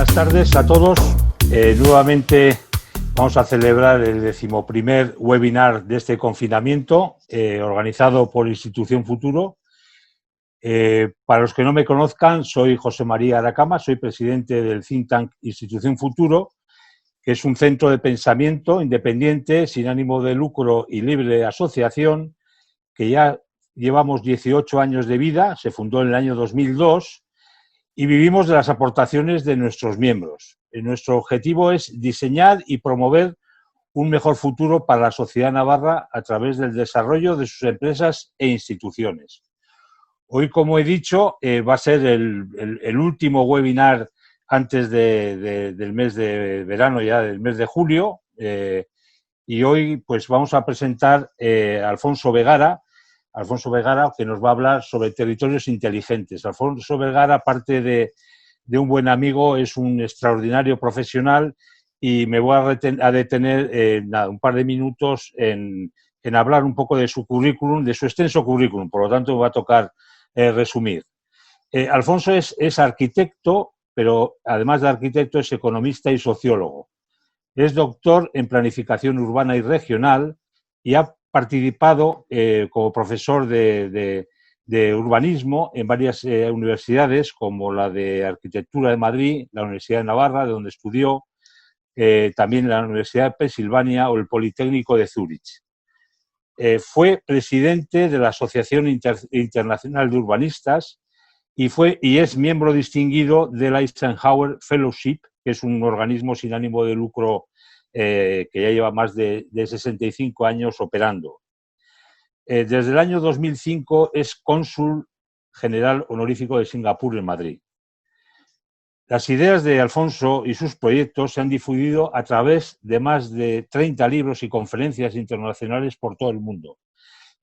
Buenas tardes a todos. Nuevamente vamos a celebrar el 11º webinar de este confinamiento organizado por Institución Futuro. Para los que no me conozcan, soy José María Aracama, soy presidente del think tank Institución Futuro, que es un centro de pensamiento independiente, sin ánimo de lucro y libre de asociación, que ya llevamos 18 años de vida, se fundó en el año 2002 y vivimos de las aportaciones de nuestros miembros. Nuestro objetivo es diseñar y promover un mejor futuro para la sociedad navarra a través del desarrollo de sus empresas e instituciones. Hoy, como he dicho, va a ser el último webinar antes del mes de verano, ya del mes de julio, y hoy pues vamos a presentar a Alfonso Vegara, que nos va a hablar sobre territorios inteligentes. Alfonso Vegara, aparte de un buen amigo, es un extraordinario profesional y me voy a detener un par de minutos en hablar un poco de su currículum, de su extenso currículum, por lo tanto me va a tocar resumir. Alfonso es arquitecto, pero además de arquitecto es economista y sociólogo. Es doctor en planificación urbana y regional y ha participado como profesor de urbanismo en varias universidades, como la de Arquitectura de Madrid, la Universidad de Navarra, de donde estudió, también la Universidad de Pensilvania o el Politécnico de Zúrich. Fue presidente de la Asociación Internacional de Urbanistas y es miembro distinguido del Eisenhower Fellowship, que es un organismo sin ánimo de lucro que ya lleva más de 65 años operando. Desde el año 2005 es cónsul general honorífico de Singapur en Madrid. Las ideas de Alfonso y sus proyectos se han difundido a través de más de 30 libros y conferencias internacionales por todo el mundo.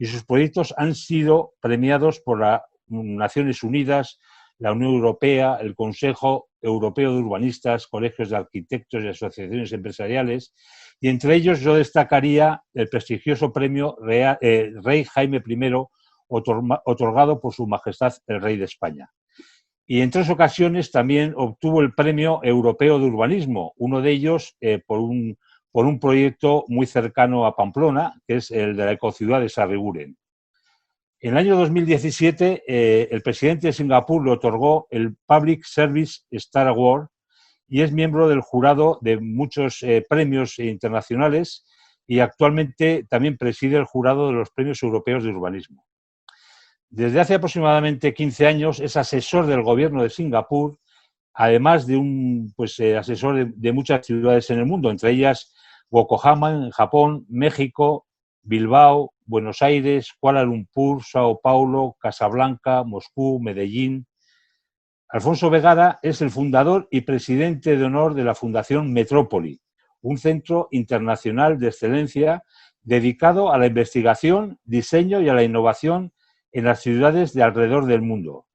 Y sus proyectos han sido premiados por las Naciones Unidas, la Unión Europea, el Consejo Europeo de Urbanistas, colegios de arquitectos y asociaciones empresariales, y entre ellos yo destacaría el prestigioso premio Rey Jaime I, otorgado por Su Majestad el Rey de España. Y en 3 ocasiones también obtuvo el Premio Europeo de Urbanismo, uno de ellos por un proyecto muy cercano a Pamplona, que es el de la ecociudad de Sarriguren. En el año 2017, el presidente de Singapur le otorgó el Public Service Star Award y es miembro del jurado de muchos premios internacionales y actualmente también preside el jurado de los Premios Europeos de Urbanismo. Desde hace aproximadamente 15 años es asesor del gobierno de Singapur, además de un asesor de muchas ciudades en el mundo, entre ellas Yokohama en Japón, México, Bilbao, Buenos Aires, Kuala Lumpur, Sao Paulo, Casablanca, Moscú, Medellín. Alfonso Vegara es el fundador y presidente de honor de la Fundación Metrópoli, un centro internacional de excelencia dedicado a la investigación, diseño y a la innovación en las ciudades de alrededor del mundo.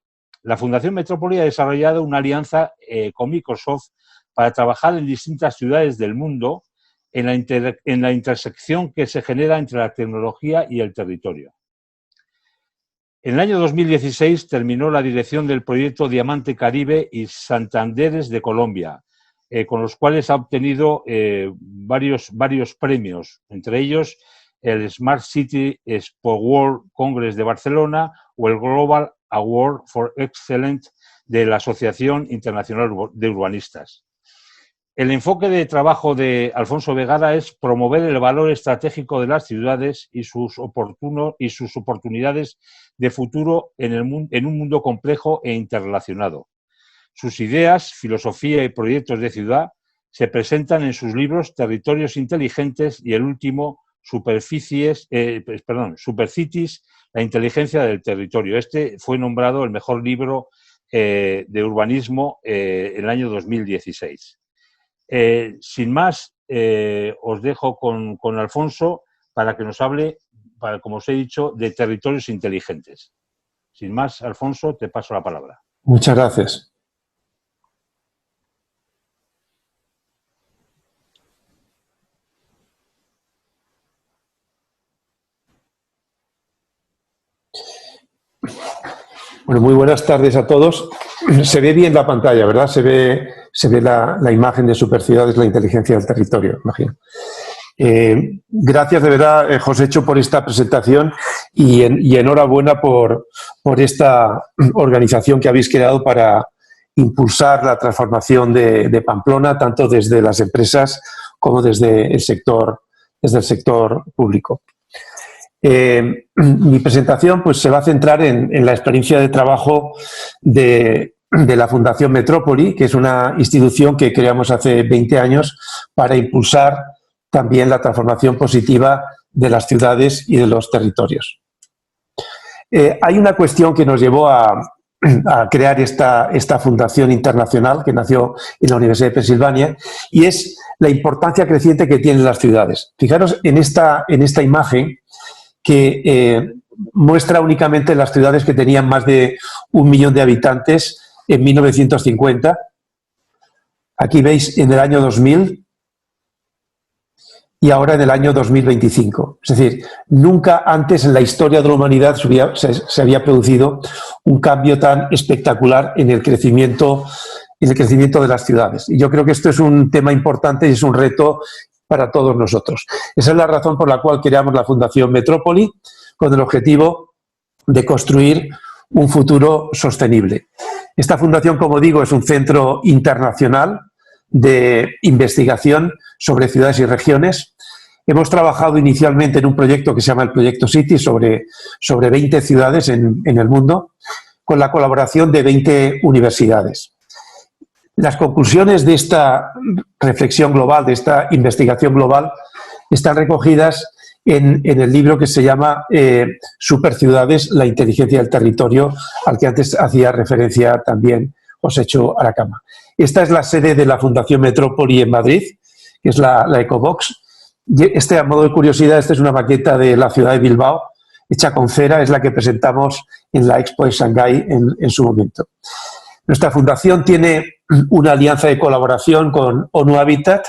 La Fundación Metrópoli ha desarrollado una alianza con Microsoft para trabajar en distintas ciudades del mundo en la intersección que se genera entre la tecnología y el territorio. En el año 2016 terminó la dirección del proyecto Diamante Caribe y Santanderes de Colombia, con los cuales ha obtenido varios premios, entre ellos el Smart City Expo World Congress de Barcelona o el Global Award for Excellence de la Asociación Internacional de Urbanistas. El enfoque de trabajo de Alfonso Vegara es promover el valor estratégico de las ciudades y sus oportunidades de futuro en un mundo complejo e interrelacionado. Sus ideas, filosofía y proyectos de ciudad se presentan en sus libros Territorios Inteligentes y el último Supercities, la inteligencia del territorio. Este fue nombrado el mejor libro de urbanismo en el año 2016. Sin más, os dejo con Alfonso para que nos hable, como os he dicho, de territorios inteligentes. Sin más, Alfonso, te paso la palabra. Muchas gracias. Bueno, muy buenas tardes a todos. Se ve bien la pantalla, ¿verdad? Se se ve la imagen de superciudades, la inteligencia del territorio, imagino. Gracias de verdad, Josécho, por esta presentación y enhorabuena por esta organización que habéis creado para impulsar la transformación de Pamplona, tanto desde las empresas como desde el sector público. Mi presentación pues, se va a centrar en la experiencia de trabajo de la Fundación Metrópoli, que es una institución que creamos hace 20 años para impulsar también la transformación positiva de las ciudades y de los territorios. Hay una cuestión que nos llevó a crear esta fundación internacional que nació en la Universidad de Pensilvania, y es la importancia creciente que tienen las ciudades. Fijaros en esta imagen que muestra únicamente las ciudades que tenían más de 1 millón de habitantes en 1950. Aquí veis en el año 2000 y ahora en el año 2025. Es decir, nunca antes en la historia de la humanidad se había producido un cambio tan espectacular en el crecimiento de las ciudades. Y yo creo que esto es un tema importante y es un reto para todos nosotros. Esa es la razón por la cual creamos la Fundación Metrópoli, con el objetivo de construir un futuro sostenible. Esta fundación, como digo, es un centro internacional de investigación sobre ciudades y regiones. Hemos trabajado inicialmente en un proyecto que se llama el Proyecto City sobre 20 ciudades en el mundo, con la colaboración de 20 universidades. Las conclusiones de esta reflexión global, de esta investigación global, están recogidas en el libro que se llama Superciudades, la inteligencia del territorio, al que antes hacía referencia también Josécho Aracama. Esta es la sede de la Fundación Metrópoli en Madrid, que es la Ecobox. A modo de curiosidad, esta es una maqueta de la ciudad de Bilbao, hecha con cera, es la que presentamos en la Expo de Shanghái en su momento. Nuestra fundación tiene una alianza de colaboración con ONU Habitat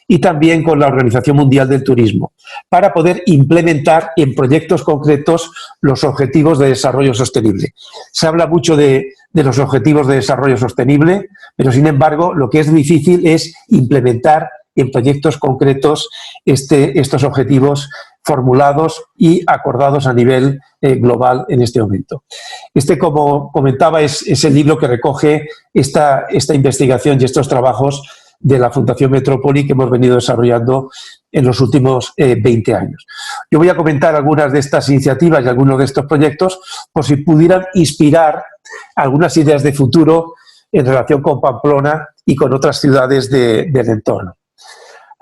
y también con la Organización Mundial del Turismo, para poder implementar en proyectos concretos los objetivos de desarrollo sostenible. Se habla mucho de los objetivos de desarrollo sostenible, pero sin embargo lo que es difícil es implementar en proyectos concretos estos objetivos formulados y acordados a nivel global en este momento. Como comentaba, es el libro que recoge esta investigación y estos trabajos de la Fundación Metrópoli que hemos venido desarrollando en los últimos 20 años. Yo voy a comentar algunas de estas iniciativas y algunos de estos proyectos por si pudieran inspirar algunas ideas de futuro en relación con Pamplona y con otras ciudades del entorno.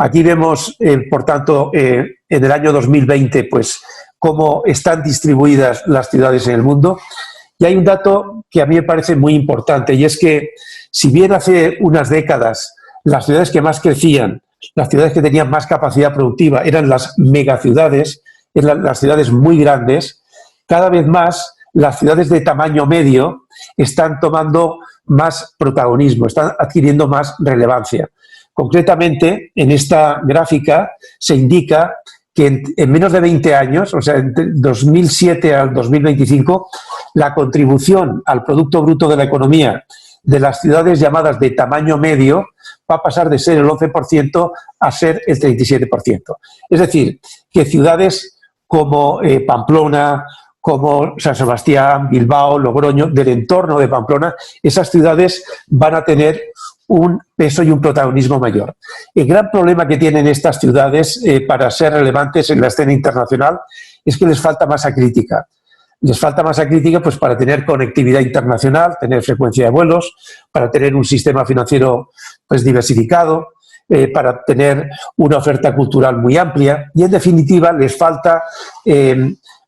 Aquí vemos, por tanto, en el año 2020, pues, cómo están distribuidas las ciudades en el mundo. Y hay un dato que a mí me parece muy importante, y es que, si bien hace unas décadas las ciudades que más crecían, las ciudades que tenían más capacidad productiva, eran las megaciudades, eran las ciudades muy grandes, cada vez más las ciudades de tamaño medio están tomando más protagonismo, están adquiriendo más relevancia. Concretamente, en esta gráfica se indica que en menos de 20 años, o sea, entre 2007 al 2025, la contribución al Producto Bruto de la economía de las ciudades llamadas de tamaño medio va a pasar de ser el 11% a ser el 37%. Es decir, que ciudades como Pamplona, como San Sebastián, Bilbao, Logroño, del entorno de Pamplona, esas ciudades van a tener un peso y un protagonismo mayor. El gran problema que tienen estas ciudades para ser relevantes en la escena internacional es que les falta masa crítica. Les falta masa crítica pues, para tener conectividad internacional, tener frecuencia de vuelos, para tener un sistema financiero pues, diversificado, para tener una oferta cultural muy amplia y, en definitiva, les falta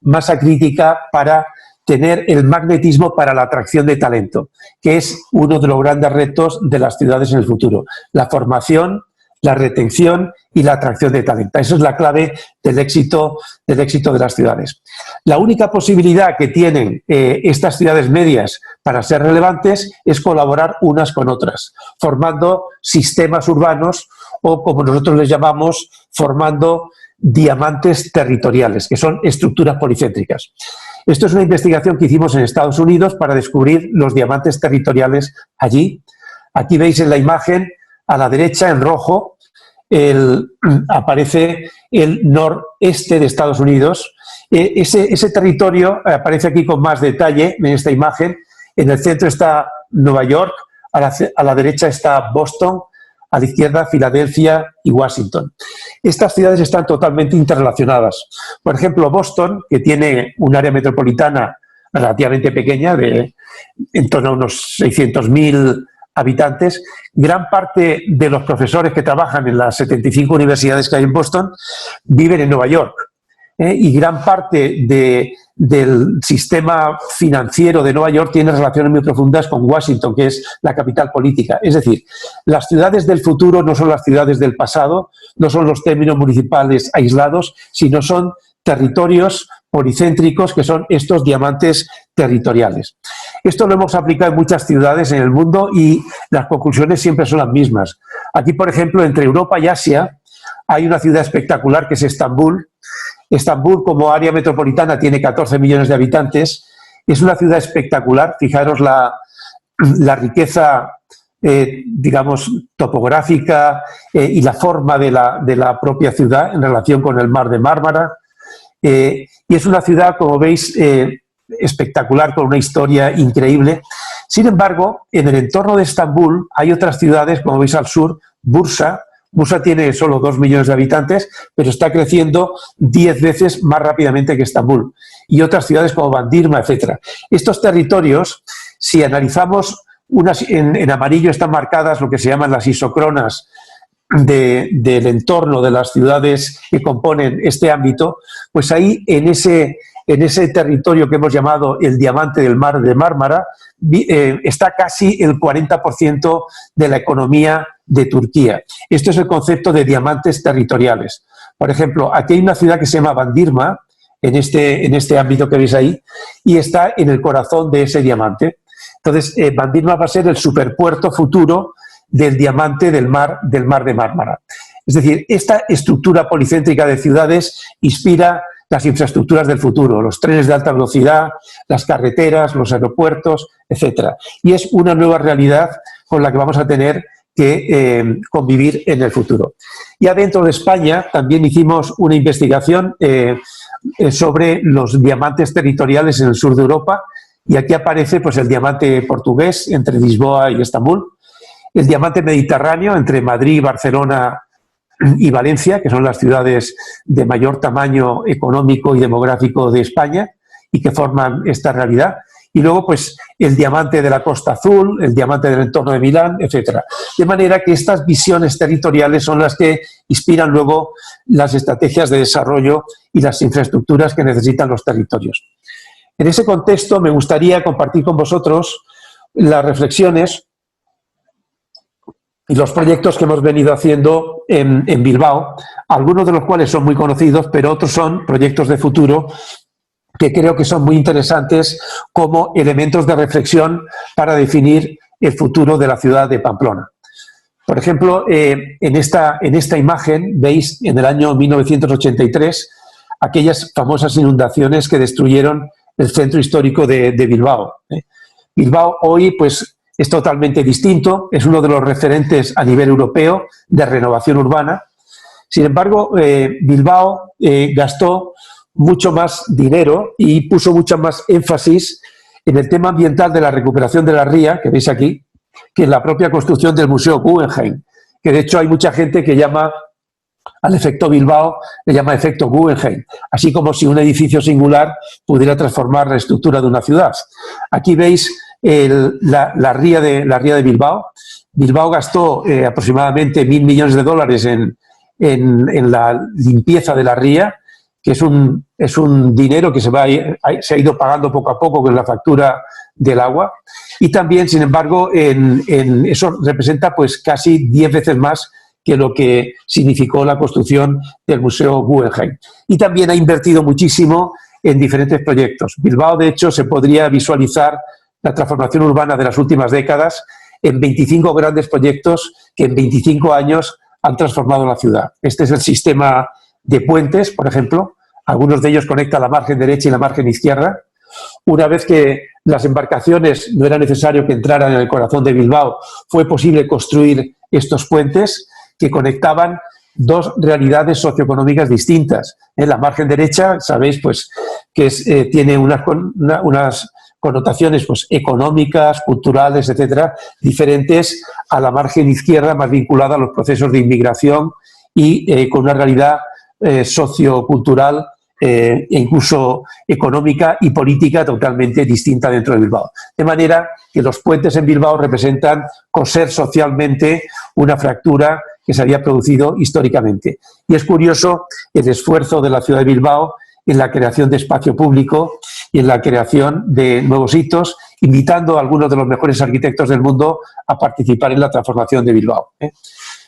masa crítica para tener el magnetismo para la atracción de talento, que es uno de los grandes retos de las ciudades en el futuro. La formación, la retención y la atracción de talento. Esa es la clave del éxito de las ciudades. La única posibilidad que tienen estas ciudades medias para ser relevantes es colaborar unas con otras, formando sistemas urbanos o, como nosotros les llamamos, formando diamantes territoriales, que son estructuras policéntricas. Esto es una investigación que hicimos en Estados Unidos para descubrir los diamantes territoriales allí. Aquí veis en la imagen, a la derecha, en rojo, aparece el noreste de Estados Unidos. Ese territorio aparece aquí con más detalle en esta imagen. En el centro está Nueva York, a la derecha está Boston, a la izquierda Filadelfia y Washington. Estas ciudades están totalmente interrelacionadas. Por ejemplo, Boston, que tiene un área metropolitana relativamente pequeña, en torno a unos 600.000 habitantes, gran parte de los profesores que trabajan en las 75 universidades que hay en Boston viven en Nueva York. Y gran parte del sistema financiero de Nueva York tiene relaciones muy profundas con Washington, que es la capital política. Es decir, las ciudades del futuro no son las ciudades del pasado, no son los términos municipales aislados, sino son territorios policéntricos, que son estos diamantes territoriales. Esto lo hemos aplicado en muchas ciudades en el mundo y las conclusiones siempre son las mismas. Aquí, por ejemplo, entre Europa y Asia hay una ciudad espectacular que es Estambul. Estambul, como área metropolitana, tiene 14 millones de habitantes. Es una ciudad espectacular. Fijaros la riqueza, digamos, topográfica y la forma de la propia ciudad en relación con el mar de Mármara. Y es una ciudad, como veis, espectacular, con una historia increíble. Sin embargo, en el entorno de Estambul hay otras ciudades, como veis al sur, Bursa. Bursa tiene solo 2 millones de habitantes, pero está creciendo 10 veces más rápidamente que Estambul. Y otras ciudades como Bandirma, etc. Estos territorios, si analizamos, en amarillo están marcadas lo que se llaman las isocronas del entorno de las ciudades que componen este ámbito, pues ahí en ese territorio que hemos llamado el diamante del mar de Mármara, está casi el 40% de la economía de Turquía. Esto es el concepto de diamantes territoriales. Por ejemplo, aquí hay una ciudad que se llama Bandirma, en este ámbito que veis ahí, y está en el corazón de ese diamante. Entonces, Bandirma va a ser el superpuerto futuro del diamante del mar de Mármara. Es decir, esta estructura policéntrica de ciudades inspira las infraestructuras del futuro, los trenes de alta velocidad, las carreteras, los aeropuertos, etc. Y es una nueva realidad con la que vamos a tener que convivir en el futuro. Ya dentro de España también hicimos una investigación sobre los diamantes territoriales en el sur de Europa, y aquí aparece pues, el diamante portugués entre Lisboa y Estambul, el diamante mediterráneo entre Madrid, Barcelona y Valencia, que son las ciudades de mayor tamaño económico y demográfico de España y que forman esta realidad. Y luego, pues, el diamante de la Costa Azul, el diamante del entorno de Milán, etc. De manera que estas visiones territoriales son las que inspiran luego las estrategias de desarrollo y las infraestructuras que necesitan los territorios. En ese contexto, me gustaría compartir con vosotros las reflexiones y los proyectos que hemos venido haciendo en Bilbao, algunos de los cuales son muy conocidos, pero otros son proyectos de futuro que creo que son muy interesantes como elementos de reflexión para definir el futuro de la ciudad de Pamplona. Por ejemplo, en esta imagen veis en el año 1983 aquellas famosas inundaciones que destruyeron el centro histórico de Bilbao. Bilbao hoy, pues, es totalmente distinto, es uno de los referentes a nivel europeo de renovación urbana. Sin embargo, Bilbao gastó mucho más dinero y puso mucho más énfasis en el tema ambiental de la recuperación de la ría, que veis aquí, que en la propia construcción del Museo Guggenheim, que de hecho hay mucha gente que llama al efecto Bilbao, le llama efecto Guggenheim, así como si un edificio singular pudiera transformar la estructura de una ciudad. Aquí veis la ría de Bilbao. Bilbao gastó aproximadamente 1.000 millones de dólares en la limpieza de la ría, que es un dinero que se ha ido pagando poco a poco con la factura del agua, y también, sin embargo, eso representa pues casi 10 veces más que lo que significó la construcción del Museo Guggenheim. Y también ha invertido muchísimo en diferentes proyectos. Bilbao, de hecho, se podría visualizar la transformación urbana de las últimas décadas en 25 grandes proyectos que en 25 años han transformado la ciudad. Este es el sistema de puentes, por ejemplo. Algunos de ellos conectan la margen derecha y la margen izquierda. Una vez que las embarcaciones no era necesario que entraran en el corazón de Bilbao, fue posible construir estos puentes que conectaban dos realidades socioeconómicas distintas. En la margen derecha, sabéis, pues, que tiene unas connotaciones pues, económicas, culturales, etcétera, diferentes a la margen izquierda, más vinculada a los procesos de inmigración y con una realidad sociocultural e incluso económica y política totalmente distinta dentro de Bilbao. De manera que los puentes en Bilbao representan coser socialmente una fractura que se había producido históricamente. Y es curioso el esfuerzo de la ciudad de Bilbao en la creación de espacio público y en la creación de nuevos hitos, invitando a algunos de los mejores arquitectos del mundo a participar en la transformación de Bilbao.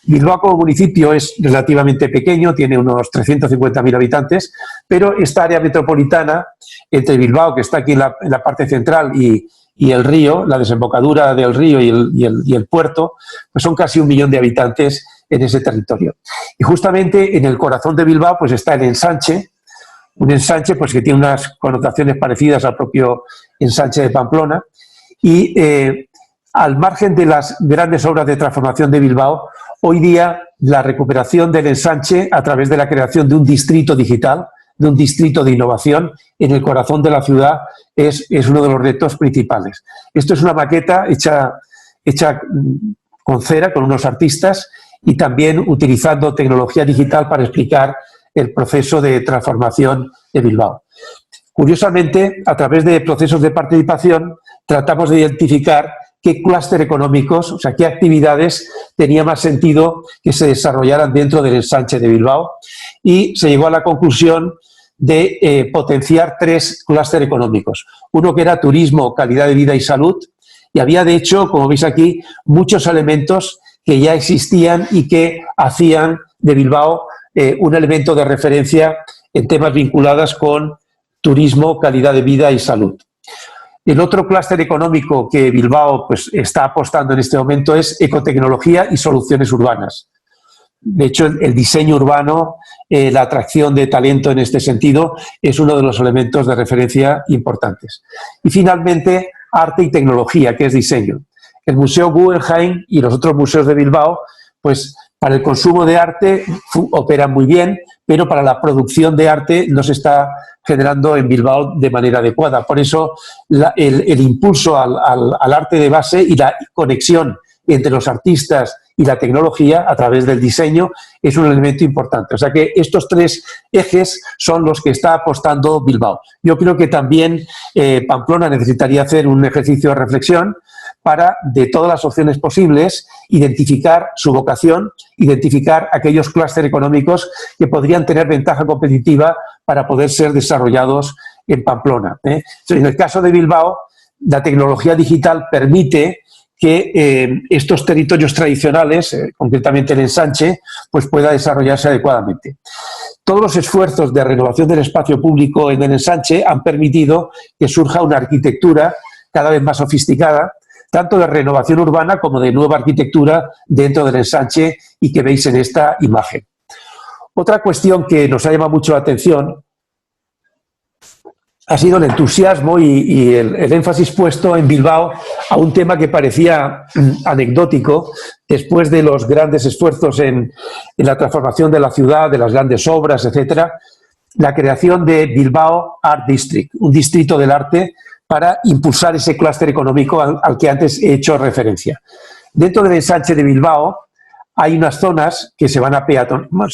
Bilbao como municipio es relativamente pequeño, tiene unos 350.000 habitantes, pero esta área metropolitana, entre Bilbao, que está aquí en la parte central, y el río, la desembocadura del río y el puerto, pues son casi 1 millón de habitantes en ese territorio. Y justamente en el corazón de Bilbao pues está el ensanche, un ensanche pues, que tiene unas connotaciones parecidas al propio ensanche de Pamplona, y al margen de las grandes obras de transformación de Bilbao, hoy día la recuperación del ensanche a través de la creación de un distrito digital, de un distrito de innovación en el corazón de la ciudad es uno de los retos principales. Esto es una maqueta hecha con cera, con unos artistas, y también utilizando tecnología digital para explicar el proceso de transformación de Bilbao. Curiosamente, a través de procesos de participación, tratamos de identificar qué clúster económicos, o sea, qué actividades tenía más sentido que se desarrollaran dentro del ensanche de Bilbao, y se llegó a la conclusión de potenciar 3 clústeres económicos. Uno que era turismo, calidad de vida y salud, y había, de hecho, como veis aquí, muchos elementos que ya existían y que hacían de Bilbao un elemento de referencia en temas vinculados con turismo, calidad de vida y salud. El otro clúster económico que Bilbao pues, está apostando en este momento es ecotecnología y soluciones urbanas. De hecho, el diseño urbano, la atracción de talento en este sentido, es uno de los elementos de referencia importantes. Y finalmente, arte y tecnología, que es diseño. El Museo Guggenheim y los otros museos de Bilbao, pues para el consumo de arte operan muy bien, pero para la producción de arte no se está generando en Bilbao de manera adecuada. Por eso el impulso al arte de base y la conexión entre los artistas y la tecnología a través del diseño es un elemento importante. O sea que estos 3 ejes son los que está apostando Bilbao. Yo creo que también Pamplona necesitaría hacer un ejercicio de reflexión para, de todas las opciones posibles, identificar su vocación, identificar aquellos clústeres económicos que podrían tener ventaja competitiva para poder ser desarrollados en Pamplona. En el caso de Bilbao, la tecnología digital permite que estos territorios tradicionales, concretamente el ensanche, pues pueda desarrollarse adecuadamente. Todos los esfuerzos de renovación del espacio público en el ensanche han permitido que surja una arquitectura cada vez más sofisticada, tanto de renovación urbana como de nueva arquitectura dentro del ensanche y que veis en esta imagen. Otra cuestión que nos ha llamado mucho la atención ha sido el entusiasmo y el énfasis puesto en Bilbao a un tema que parecía anecdótico después de los grandes esfuerzos en la transformación de la ciudad, de las grandes obras, etcétera, la creación de Bilbao Art District, un distrito del arte para impulsar ese clúster económico al que antes he hecho referencia. Dentro del ensanche de Bilbao hay unas zonas que se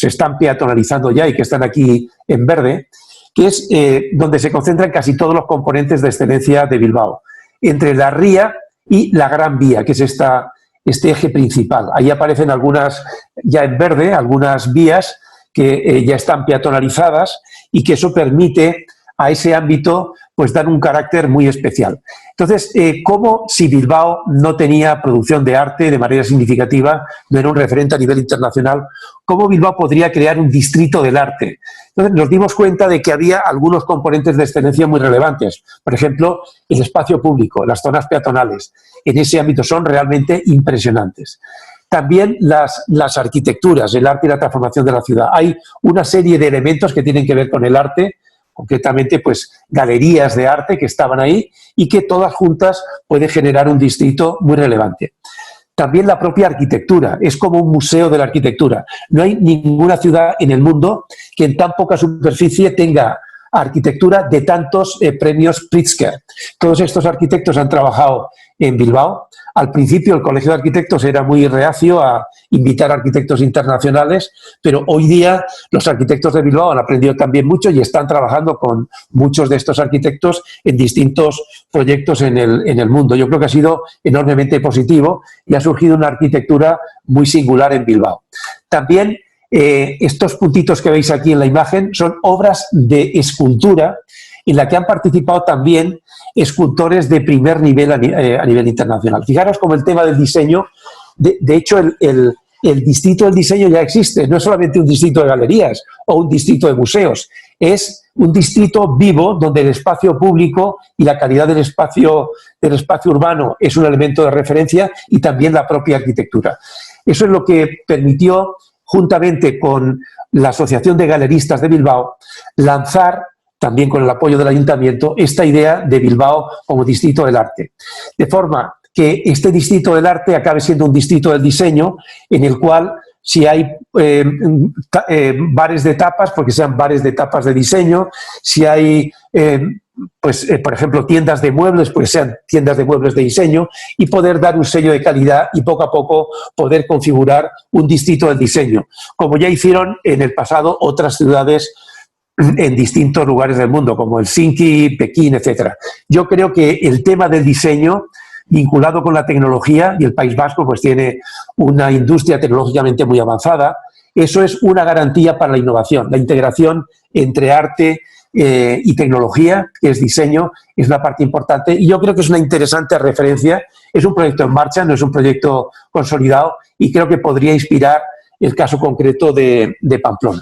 están peatonalizando ya y que están aquí en verde, que es donde se concentran casi todos los componentes de excelencia de Bilbao, entre la ría y la Gran Vía, que es este eje principal. Ahí aparecen algunas, ya en verde, algunas vías que ya están peatonalizadas y que eso permite a ese ámbito pues dar un carácter muy especial. Entonces, ¿cómo si Bilbao no tenía producción de arte de manera significativa, no era un referente a nivel internacional, cómo Bilbao podría crear un distrito del arte? Entonces nos dimos cuenta de que había algunos componentes de excelencia muy relevantes. Por ejemplo, el espacio público, las zonas peatonales, en ese ámbito son realmente impresionantes. También las arquitecturas, el arte y la transformación de la ciudad. Hay una serie de elementos que tienen que ver con el arte, concretamente pues galerías de arte que estaban ahí y que todas juntas pueden generar un distrito muy relevante. También la propia arquitectura, es como un museo de la arquitectura. No hay ninguna ciudad en el mundo que en tan poca superficie tenga arquitectura de tantos premios Pritzker. Todos estos arquitectos han trabajado en Bilbao. Al principio el Colegio de Arquitectos era muy reacio a invitar arquitectos internacionales, pero hoy día los arquitectos de Bilbao han aprendido también mucho y están trabajando con muchos de estos arquitectos en distintos proyectos en el mundo. Yo creo que ha sido enormemente positivo y ha surgido una arquitectura muy singular en Bilbao. También estos puntitos que veis aquí en la imagen son obras de escultura en la que han participado también escultores de primer nivel a nivel internacional. Fijaros como el tema del diseño, de hecho el distrito del diseño ya existe, no es solamente un distrito de galerías o un distrito de museos, es un distrito vivo donde el espacio público y la calidad del espacio urbano es un elemento de referencia y también la propia arquitectura. Eso es lo que permitió, juntamente con la Asociación de Galeristas de Bilbao, lanzar, también con el apoyo del Ayuntamiento, esta idea de Bilbao como distrito del arte. De forma que este distrito del arte acabe siendo un distrito del diseño en el cual si hay bares de tapas, porque sean bares de tapas de diseño, si hay, por ejemplo, tiendas de muebles, pues sean tiendas de muebles de diseño, y poder dar un sello de calidad y poco a poco poder configurar un distrito del diseño, como ya hicieron en el pasado otras ciudades en distintos lugares del mundo, como Helsinki, Pekín, etc. Yo creo que el tema del diseño vinculado con la tecnología, y el País Vasco pues tiene una industria tecnológicamente muy avanzada, eso es una garantía para la innovación. La integración entre arte y tecnología, que es diseño, es una parte importante y yo creo que es una interesante referencia. Es un proyecto en marcha, no es un proyecto consolidado y creo que podría inspirar el caso concreto de Pamplona.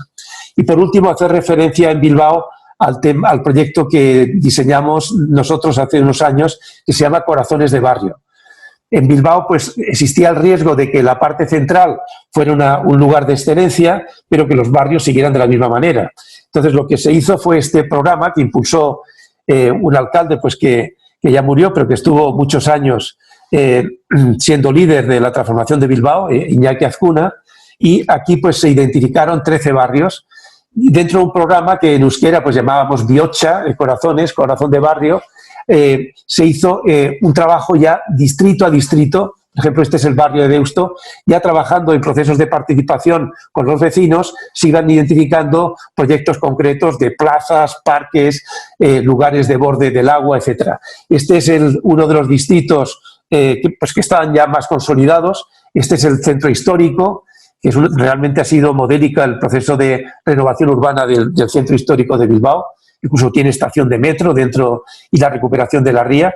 Y por último, hacer referencia en Bilbao al proyecto que diseñamos nosotros hace unos años, que se llama Corazones de Barrio. En Bilbao pues existía el riesgo de que la parte central fuera un lugar de excelencia, pero que los barrios siguieran de la misma manera. Entonces lo que se hizo fue este programa que impulsó un alcalde pues que ya murió, pero que estuvo muchos años siendo líder de la transformación de Bilbao, Iñaki Azcuna, y aquí pues se identificaron 13 barrios dentro de un programa que en euskera pues llamábamos Bihotza, Corazones, Corazón de Barrio. Se hizo un trabajo ya distrito a distrito. Por ejemplo, este es el barrio de Deusto, ya trabajando en procesos de participación con los vecinos, se iban identificando proyectos concretos de plazas, parques, lugares de borde del agua, etc. Este es uno de los distritos que estaban ya más consolidados. Este es el centro histórico, que realmente ha sido modélica el proceso de renovación urbana del centro histórico de Bilbao. Incluso tiene estación de metro dentro y la recuperación de la ría.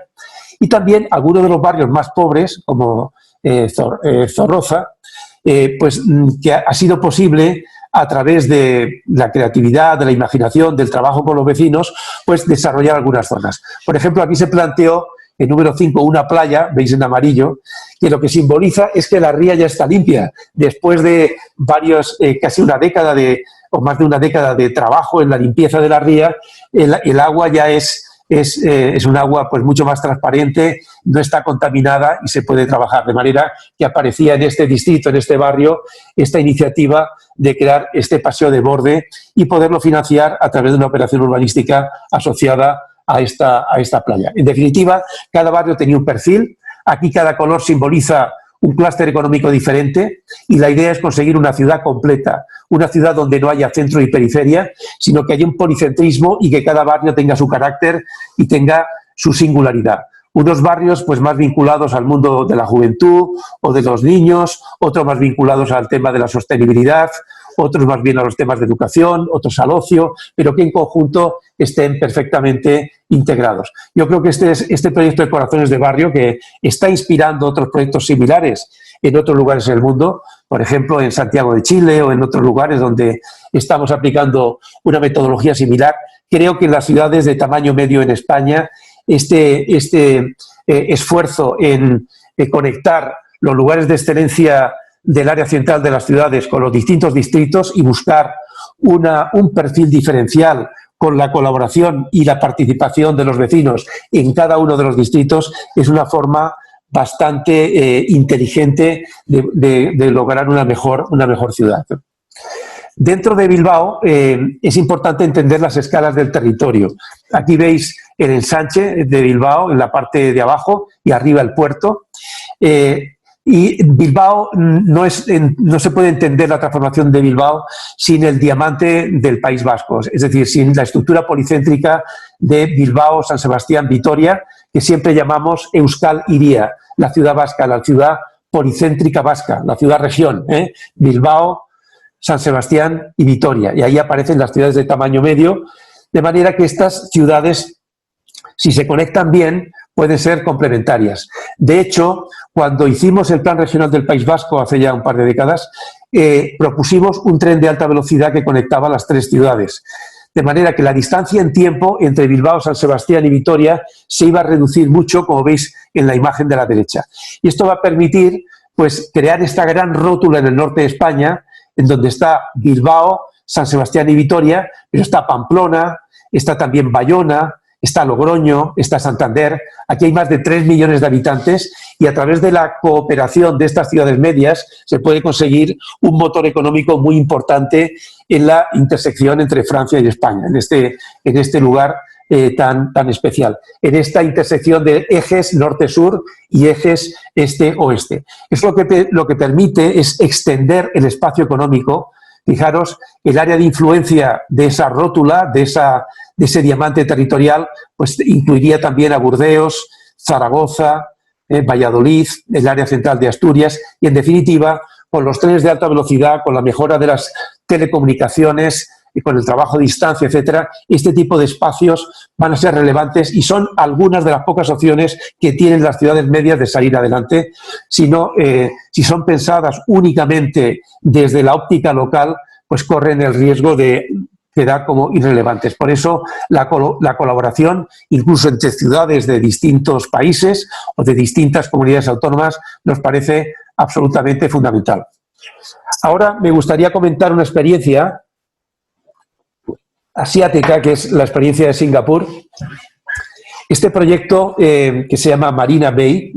Y también algunos de los barrios más pobres, como Zorroza, pues que ha sido posible a través de la creatividad, de la imaginación, del trabajo con los vecinos, pues desarrollar algunas zonas. Por ejemplo, aquí se planteó el número 5, una playa, veis en amarillo, que lo que simboliza es que la ría ya está limpia. Después de casi una década o más de una década de trabajo en la limpieza de la ría, el agua ya es un agua pues mucho más transparente, no está contaminada y se puede trabajar. De manera que aparecía en este distrito, en este barrio, esta iniciativa de crear este paseo de borde y poderlo financiar a través de una operación urbanística asociada a esta playa. En definitiva, cada barrio tenía un perfil. Aquí cada color simboliza un clúster económico diferente y la idea es conseguir una ciudad completa, una ciudad donde no haya centro y periferia, sino que haya un policentrismo y que cada barrio tenga su carácter y tenga su singularidad. Unos barrios pues más vinculados al mundo de la juventud o de los niños, otros más vinculados al tema de la sostenibilidad, otros más bien a los temas de educación, otros al ocio, pero que en conjunto estén perfectamente integrados. Yo creo que este proyecto de Corazones de Barrio, que está inspirando otros proyectos similares en otros lugares del mundo, por ejemplo en Santiago de Chile o en otros lugares donde estamos aplicando una metodología similar, creo que en las ciudades de tamaño medio en España este esfuerzo en conectar los lugares de excelencia del área central de las ciudades con los distintos distritos y buscar un perfil diferencial con la colaboración y la participación de los vecinos en cada uno de los distritos, es una forma bastante inteligente de lograr una mejor ciudad. Dentro de Bilbao es importante entender las escalas del territorio. Aquí veis el ensanche de Bilbao en la parte de abajo y arriba el puerto. Y Bilbao no se puede entender la transformación de Bilbao sin el diamante del País Vasco, es decir, sin la estructura policéntrica de Bilbao, San Sebastián, Vitoria, que siempre llamamos Euskal Hiria, la ciudad vasca, la ciudad policéntrica vasca, la ciudad-región, Bilbao, San Sebastián y Vitoria. Y ahí aparecen las ciudades de tamaño medio, de manera que estas ciudades, si se conectan bien, pueden ser complementarias. De hecho, cuando hicimos el Plan Regional del País Vasco hace ya un par de décadas, propusimos un tren de alta velocidad que conectaba las tres ciudades. De manera que la distancia en tiempo entre Bilbao, San Sebastián y Vitoria se iba a reducir mucho, como veis en la imagen de la derecha. Y esto va a permitir, pues, crear esta gran rótula en el norte de España, en donde está Bilbao, San Sebastián y Vitoria, pero está Pamplona, está también Bayona, está Logroño, está Santander. Aquí hay más de 3 millones de habitantes y a través de la cooperación de estas ciudades medias se puede conseguir un motor económico muy importante en la intersección entre Francia y España, en este lugar tan especial, en esta intersección de ejes norte-sur y ejes este-oeste. Es lo que permite es extender el espacio económico. Fijaros, el área de influencia de esa rótula, de ese diamante territorial, pues incluiría también a Burdeos, Zaragoza, Valladolid, el área central de Asturias y, en definitiva, con los trenes de alta velocidad, con la mejora de las telecomunicaciones y con el trabajo a distancia, etcétera, este tipo de espacios van a ser relevantes y son algunas de las pocas opciones que tienen las ciudades medias de salir adelante. Si son pensadas únicamente desde la óptica local, pues corren el riesgo de quedar como irrelevantes. Por eso la colaboración, incluso entre ciudades de distintos países o de distintas comunidades autónomas, nos parece absolutamente fundamental. Ahora me gustaría comentar una experiencia asiática, que es la experiencia de Singapur. Este proyecto, que se llama Marina Bay,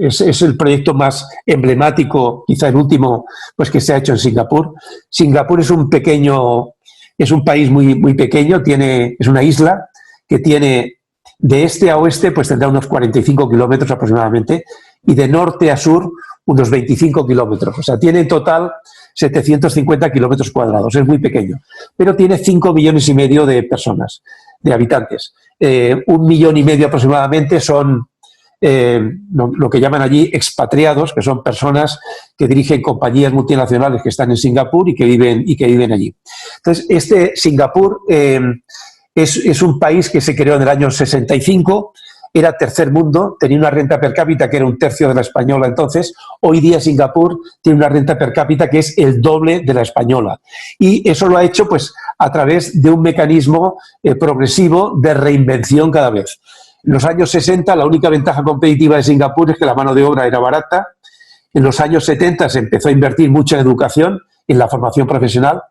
es el proyecto más emblemático, quizá el último, pues, que se ha hecho en Singapur. Singapur es un país muy pequeño, es una isla que tiene de este a oeste, pues tendrá unos 45 kilómetros aproximadamente, y de norte a sur unos 25 kilómetros. O sea, tiene en total 750 kilómetros cuadrados, es muy pequeño, pero tiene 5,5 millones de personas, de habitantes. 1,5 millones aproximadamente son lo que llaman allí expatriados, que son personas que dirigen compañías multinacionales que están en Singapur y que viven allí. Entonces, Singapur es un país que se creó en el año 65, era tercer mundo, tenía una renta per cápita que era 1/3 de la española entonces. Hoy día Singapur tiene una renta per cápita que es el doble de la española. Y eso lo ha hecho, pues, a través de un mecanismo progresivo de reinvención cada vez. En los años 60 la única ventaja competitiva de Singapur es que la mano de obra era barata. En los años 70 se empezó a invertir mucho en educación, en la formación profesional.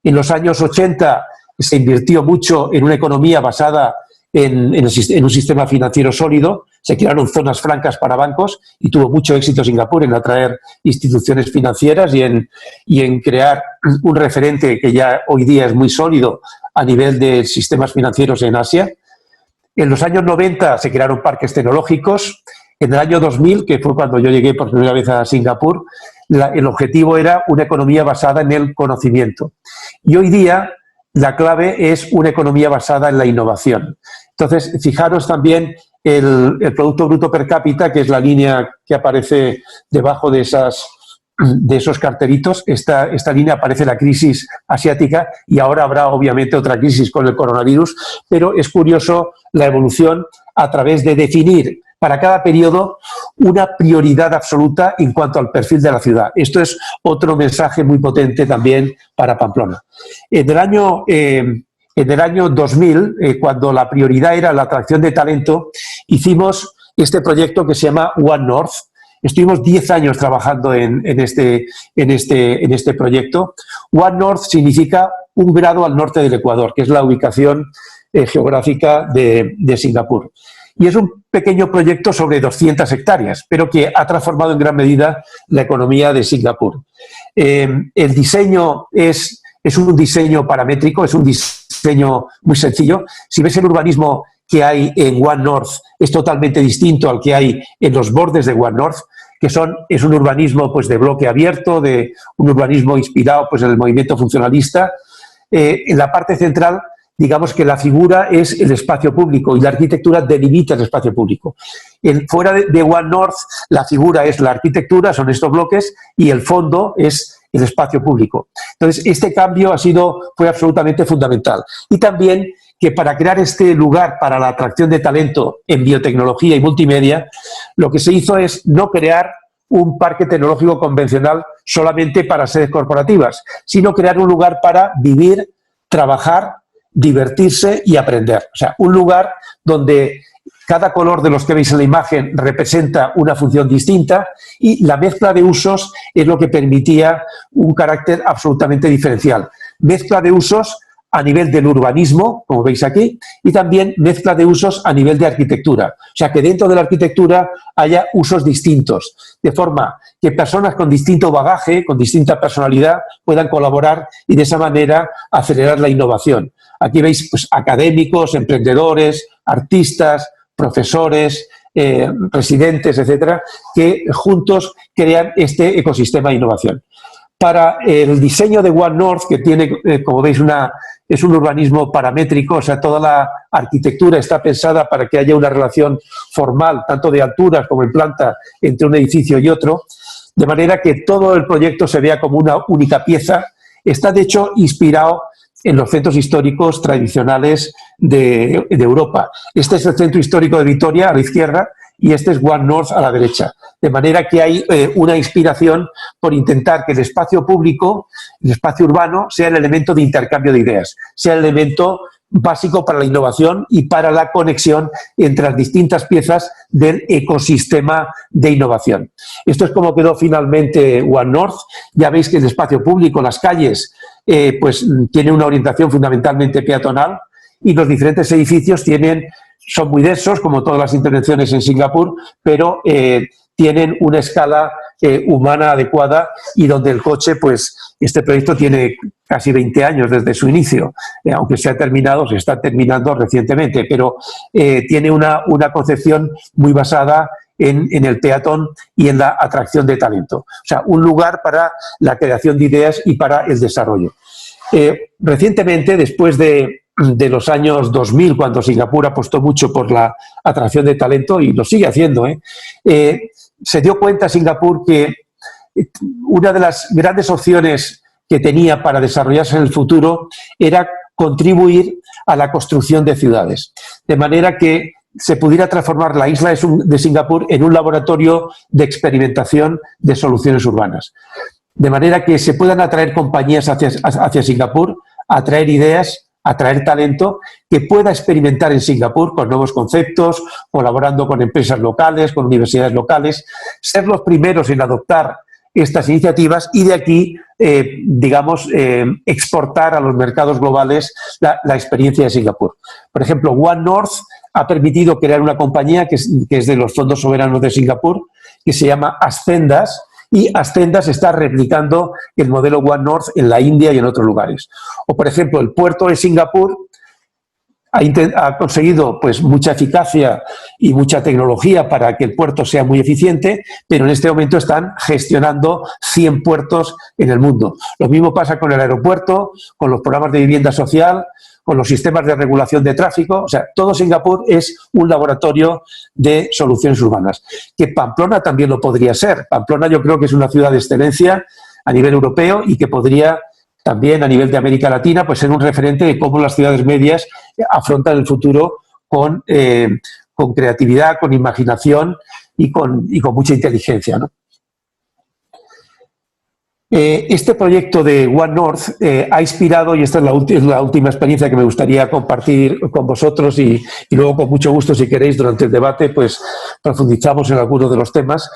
En los años 80 se invirtió mucho en una economía basada en un sistema financiero sólido, se crearon zonas francas para bancos y tuvo mucho éxito Singapur en atraer instituciones financieras y en crear un referente que ya hoy día es muy sólido a nivel de sistemas financieros en Asia. En los años 90 se crearon parques tecnológicos. En el año 2000, que fue cuando yo llegué por primera vez a Singapur, el objetivo era una economía basada en el conocimiento. Y hoy día la clave es una economía basada en la innovación. Entonces, fijaros también el Producto Bruto Per Cápita, que es la línea que aparece debajo de esos cartelitos. Esta línea aparece la crisis asiática y ahora habrá obviamente otra crisis con el coronavirus, pero es curioso la evolución a través de definir para cada periodo una prioridad absoluta en cuanto al perfil de la ciudad. Esto es otro mensaje muy potente también para Pamplona. En el año 2000, cuando la prioridad era la atracción de talento, hicimos este proyecto que se llama One North, Estuvimos 10 años trabajando en este proyecto. One North significa un grado al norte del Ecuador, que es la ubicación geográfica de Singapur. Y es un pequeño proyecto sobre 200 hectáreas, pero que ha transformado en gran medida la economía de Singapur. El diseño es un diseño paramétrico, es un diseño muy sencillo. Si ves el urbanismo que hay en One North, es totalmente distinto al que hay en los bordes de One North, que es un urbanismo pues, de bloque abierto, de un urbanismo inspirado pues, en el movimiento funcionalista. En la parte central, digamos que la figura es el espacio público y la arquitectura delimita el espacio público. Fuera de One North, la figura es la arquitectura, son estos bloques, y el fondo es el espacio público. Entonces, este cambio fue absolutamente fundamental. Y también que para crear este lugar para la atracción de talento en biotecnología y multimedia, lo que se hizo es no crear un parque tecnológico convencional solamente para sedes corporativas, sino crear un lugar para vivir, trabajar, divertirse y aprender. O sea, un lugar donde cada color de los que veis en la imagen representa una función distinta y la mezcla de usos es lo que permitía un carácter absolutamente diferencial. Mezcla de usos a nivel del urbanismo, como veis aquí, y también mezcla de usos a nivel de arquitectura. O sea, que dentro de la arquitectura haya usos distintos, de forma que personas con distinto bagaje, con distinta personalidad, puedan colaborar y de esa manera acelerar la innovación. Aquí veis pues, académicos, emprendedores, artistas, profesores, residentes, etcétera, que juntos crean este ecosistema de innovación. Para el diseño de One North, que tiene, como veis, es un urbanismo paramétrico, o sea, toda la arquitectura está pensada para que haya una relación formal, tanto de alturas como en planta, entre un edificio y otro, de manera que todo el proyecto se vea como una única pieza. Está, de hecho, inspirado en los centros históricos tradicionales de Europa. Este es el centro histórico de Vitoria, a la izquierda, y este es One North a la derecha. De manera que hay una inspiración por intentar que el espacio público, el espacio urbano, sea el elemento de intercambio de ideas, sea el elemento básico para la innovación y para la conexión entre las distintas piezas del ecosistema de innovación. Esto es como quedó finalmente One North. Ya veis que el espacio público, las calles, pues tiene una orientación fundamentalmente peatonal y los diferentes edificios son muy densos, como todas las intervenciones en Singapur, pero tienen una escala humana adecuada y donde el coche, pues este proyecto tiene casi 20 años desde su inicio, aunque se está terminando recientemente, pero tiene una concepción muy basada en el peatón y en la atracción de talento. O sea, un lugar para la creación de ideas y para el desarrollo. Recientemente, después de los años 2000, cuando Singapur apostó mucho por la atracción de talento, y lo sigue haciendo, se dio cuenta Singapur que una de las grandes opciones que tenía para desarrollarse en el futuro era contribuir a la construcción de ciudades, de manera que se pudiera transformar la isla de Singapur en un laboratorio de experimentación de soluciones urbanas. De manera que se puedan atraer compañías hacia Singapur, atraer ideas, atraer talento que pueda experimentar en Singapur con nuevos conceptos, colaborando con empresas locales, con universidades locales, ser los primeros en adoptar estas iniciativas y de aquí, exportar a los mercados globales la experiencia de Singapur. Por ejemplo, One North ha permitido crear una compañía que es de los fondos soberanos de Singapur, que se llama Ascendas, y Ascendas está replicando el modelo One North en la India y en otros lugares. O, por ejemplo, el puerto de Singapur ha conseguido pues, mucha eficacia y mucha tecnología para que el puerto sea muy eficiente, pero en este momento están gestionando 100 puertos en el mundo. Lo mismo pasa con el aeropuerto, con los programas de vivienda social, con los sistemas de regulación de tráfico. O sea, todo Singapur es un laboratorio de soluciones urbanas. Que Pamplona también lo podría ser. Pamplona yo creo que es una ciudad de excelencia a nivel europeo y que podría también a nivel de América Latina pues ser un referente de cómo las ciudades medias afrontan el futuro con creatividad, con imaginación y con mucha inteligencia, ¿no? Este proyecto de One North ha inspirado, y esta es la última experiencia que me gustaría compartir con vosotros y luego con mucho gusto, si queréis, durante el debate, pues profundizamos en algunos de los temas,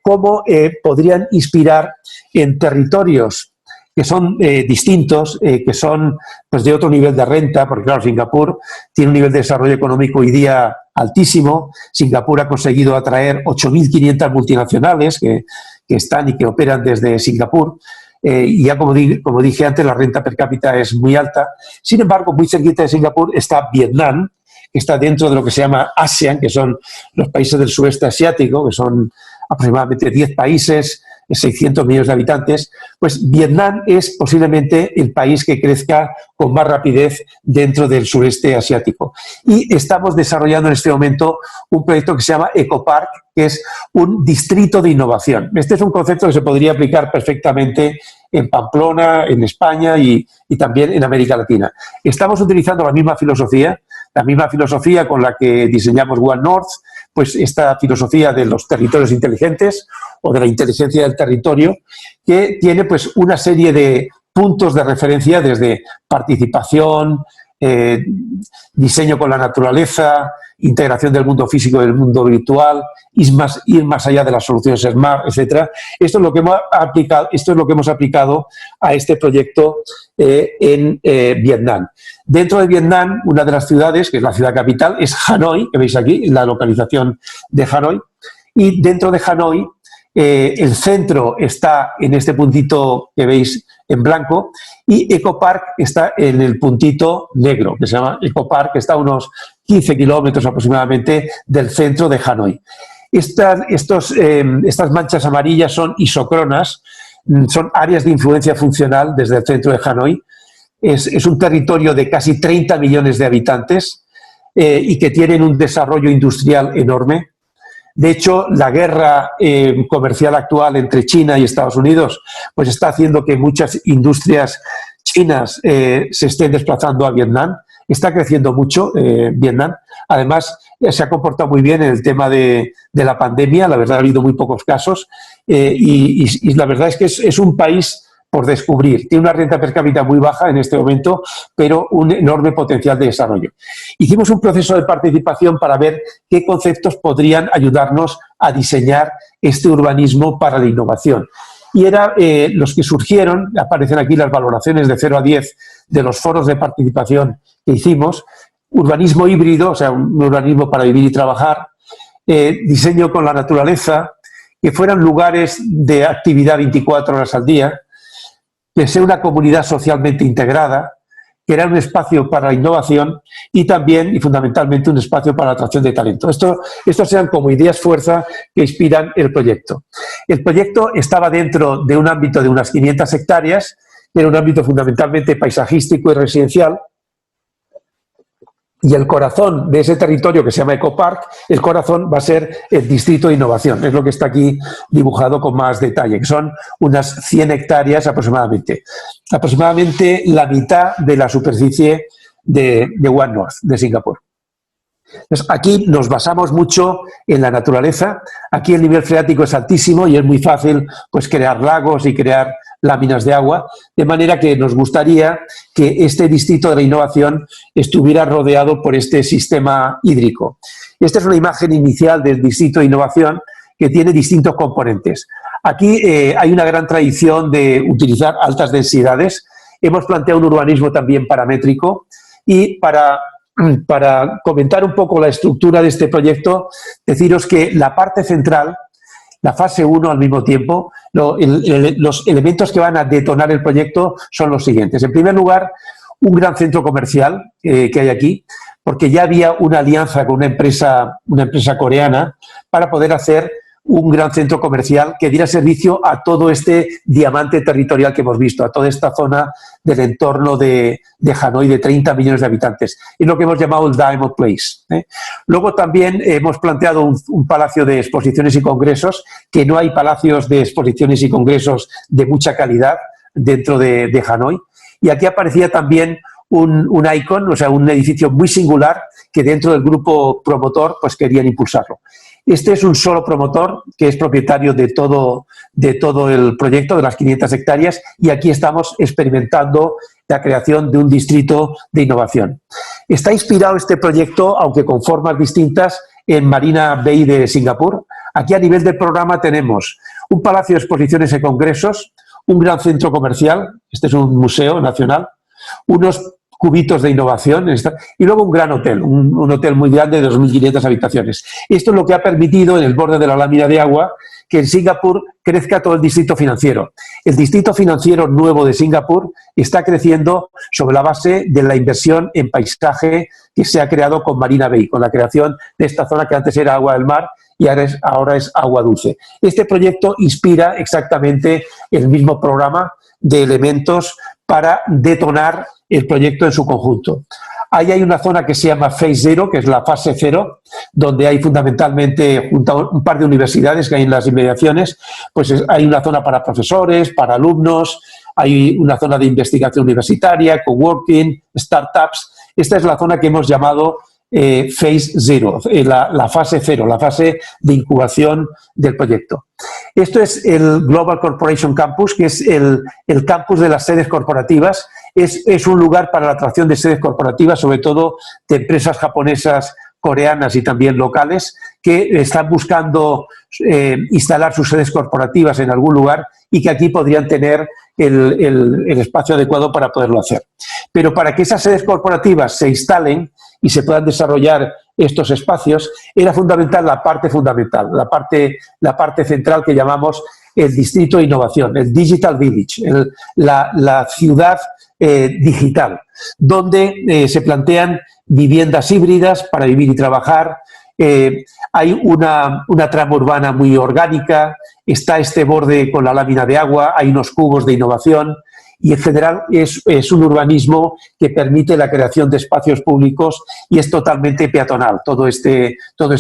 cómo podrían inspirar en territorios que son distintos, que son pues, de otro nivel de renta, porque claro, Singapur tiene un nivel de desarrollo económico hoy día altísimo. Singapur ha conseguido atraer 8.500 multinacionales que están y que operan desde Singapur. Y ya como dije antes, la renta per cápita es muy alta. Sin embargo, muy cerquita de Singapur está Vietnam, que está dentro de lo que se llama ASEAN, que son los países del sudeste asiático, que son aproximadamente 10 países, 600 millones de habitantes. Pues Vietnam es posiblemente el país que crezca con más rapidez dentro del sureste asiático. Y estamos desarrollando en este momento un proyecto que se llama Ecopark, que es un distrito de innovación. Este es un concepto que se podría aplicar perfectamente en Pamplona, en España y también en América Latina. Estamos utilizando la misma filosofía con la que diseñamos One North, pues esta filosofía de los territorios inteligentes o de la inteligencia del territorio, que tiene pues una serie de puntos de referencia desde participación, diseño con la naturaleza, integración del mundo físico y del mundo virtual, ir más allá de las soluciones Smart, etc. Esto es lo que hemos aplicado a este proyecto en Vietnam. Dentro de Vietnam, una de las ciudades, que es la ciudad capital, es Hanoi, que veis aquí, la localización de Hanoi, y dentro de Hanoi el centro está en este puntito que veis en blanco y Ecopark está en el puntito negro, que se llama Ecopark, que está a unos 15 kilómetros aproximadamente del centro de Hanoi. Estas manchas amarillas son isócronas, son áreas de influencia funcional desde el centro de Hanoi. Es un territorio de casi 30 millones de habitantes y que tienen un desarrollo industrial enorme. De hecho, la guerra comercial actual entre China y Estados Unidos pues está haciendo que muchas industrias chinas se estén desplazando a Vietnam. Está creciendo mucho Vietnam. Además, se ha comportado muy bien en el tema de la pandemia. La verdad, ha habido muy pocos casos. Y la verdad es que es un país por descubrir. Tiene una renta per cápita muy baja en este momento, pero un enorme potencial de desarrollo. Hicimos un proceso de participación para ver qué conceptos podrían ayudarnos a diseñar este urbanismo para la innovación. Y los que surgieron, aparecen aquí las valoraciones de 0 a 10 de los foros de participación que hicimos: urbanismo híbrido, o sea, un urbanismo para vivir y trabajar, diseño con la naturaleza, que fueran lugares de actividad 24 horas al día, que sea una comunidad socialmente integrada, que era un espacio para la innovación y también, y fundamentalmente, un espacio para la atracción de talento. Estos sean como ideas fuerza que inspiran el proyecto. El proyecto estaba dentro de un ámbito de unas 500 hectáreas, que era un ámbito fundamentalmente paisajístico y residencial, y el corazón de ese territorio, que se llama Ecopark, el corazón va a ser el distrito de innovación. Es lo que está aquí dibujado con más detalle, que son unas 100 hectáreas aproximadamente. Aproximadamente la mitad de la superficie de One North, de Singapur. Entonces, aquí nos basamos mucho en la naturaleza. Aquí el nivel freático es altísimo y es muy fácil pues, crear lagos y crear láminas de agua, de manera que nos gustaría que este distrito de la innovación estuviera rodeado por este sistema hídrico. Esta es una imagen inicial del distrito de innovación que tiene distintos componentes. Aquí hay una gran tradición de utilizar altas densidades. Hemos planteado un urbanismo también paramétrico y para comentar un poco la estructura de este proyecto, deciros que la parte central, la fase 1 al mismo tiempo, los elementos que van a detonar el proyecto son los siguientes. En primer lugar, un gran centro comercial que hay aquí, porque ya había una alianza con una empresa coreana para poder hacer un gran centro comercial que diera servicio a todo este diamante territorial que hemos visto, a toda esta zona del entorno de Hanoi de 30 millones de habitantes. Es lo que hemos llamado el Diamond Place. Luego también hemos planteado un palacio de exposiciones y congresos, que no hay palacios de exposiciones y congresos de mucha calidad dentro de Hanoi. Y aquí aparecía también un icon, o sea, un edificio muy singular que dentro del grupo promotor pues querían impulsarlo. Este es un solo promotor que es propietario de todo el proyecto, de las 500 hectáreas, y aquí estamos experimentando la creación de un distrito de innovación. Está inspirado este proyecto, aunque con formas distintas, en Marina Bay de Singapur. Aquí a nivel del programa tenemos un palacio de exposiciones y congresos, un gran centro comercial, este es un museo nacional, unos cubitos de innovación y luego un gran hotel, un hotel muy grande de 2.500 habitaciones. Esto es lo que ha permitido en el borde de la lámina de agua que en Singapur crezca todo el distrito financiero. El distrito financiero nuevo de Singapur está creciendo sobre la base de la inversión en paisaje que se ha creado con Marina Bay, con la creación de esta zona que antes era agua del mar y ahora es agua dulce. Este proyecto inspira exactamente el mismo programa de elementos para detonar el proyecto en su conjunto. Ahí hay una zona que se llama Phase Zero, que es la fase cero, donde hay fundamentalmente un par de universidades que hay en las inmediaciones. Pues hay una zona para profesores, para alumnos, hay una zona de investigación universitaria, coworking, startups. Esta es la zona que hemos llamado Phase Zero, la fase cero, la fase de incubación del proyecto. Esto es el Global Corporation Campus, que es el campus de las sedes corporativas. Es un lugar para la atracción de sedes corporativas, sobre todo de empresas japonesas, coreanas y también locales, que están buscando instalar sus sedes corporativas en algún lugar y que aquí podrían tener el espacio adecuado para poderlo hacer. Pero para que esas sedes corporativas se instalen y se puedan desarrollar estos espacios, era fundamental la parte central que llamamos el distrito de innovación, el Digital Village, la ciudad digital, donde se plantean viviendas híbridas para vivir y trabajar. Hay una trama urbana muy orgánica, está este borde con la lámina de agua, hay unos cubos de innovación y en general es un urbanismo que permite la creación de espacios públicos y es totalmente peatonal todo este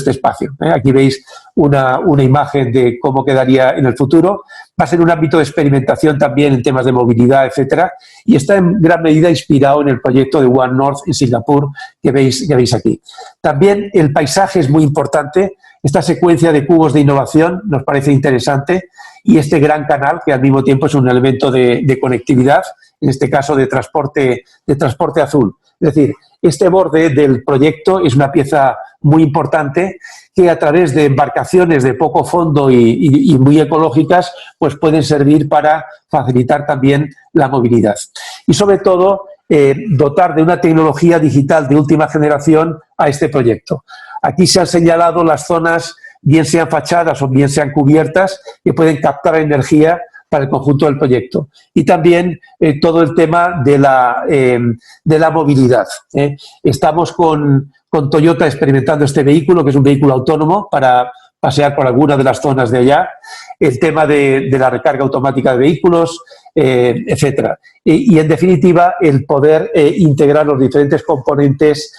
espacio. Aquí veis una imagen de cómo quedaría en el futuro. Va a ser un ámbito de experimentación también en temas de movilidad, etcétera, y está en gran medida inspirado en el proyecto de One North en Singapur que veis aquí. También el paisaje es muy importante. Esta secuencia de cubos de innovación nos parece interesante y este gran canal que al mismo tiempo es un elemento de conectividad, en este caso de transporte azul. Es decir, este borde del proyecto es una pieza muy importante que a través de embarcaciones de poco fondo y muy ecológicas pues pueden servir para facilitar también la movilidad. Y sobre todo dotar de una tecnología digital de última generación a este proyecto. Aquí se han señalado las zonas, bien sean fachadas o bien sean cubiertas, que pueden captar energía para el conjunto del proyecto. Y también todo el tema de la movilidad. Estamos con Toyota experimentando este vehículo, que es un vehículo autónomo para pasear por alguna de las zonas de allá. El tema de la recarga automática de vehículos, etcétera. Y en definitiva, el poder integrar los diferentes componentes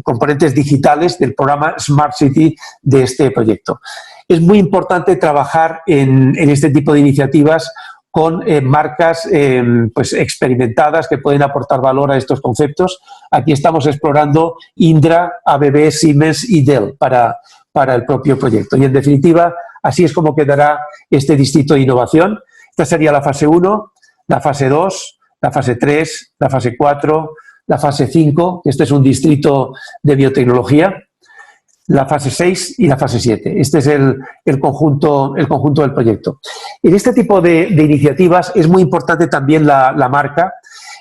componentes digitales del programa Smart City de este proyecto. Es muy importante trabajar en este tipo de iniciativas con marcas pues experimentadas que pueden aportar valor a estos conceptos. Aquí estamos explorando Indra, ABB, Siemens y Dell para el propio proyecto. Y en definitiva, así es como quedará este distrito de innovación. Esta sería la fase 1, la fase 2, la fase 3, la fase 4, la fase 5, este es un distrito de biotecnología, la fase 6 y la fase 7. Este es el conjunto del proyecto. En este tipo de iniciativas es muy importante también la marca.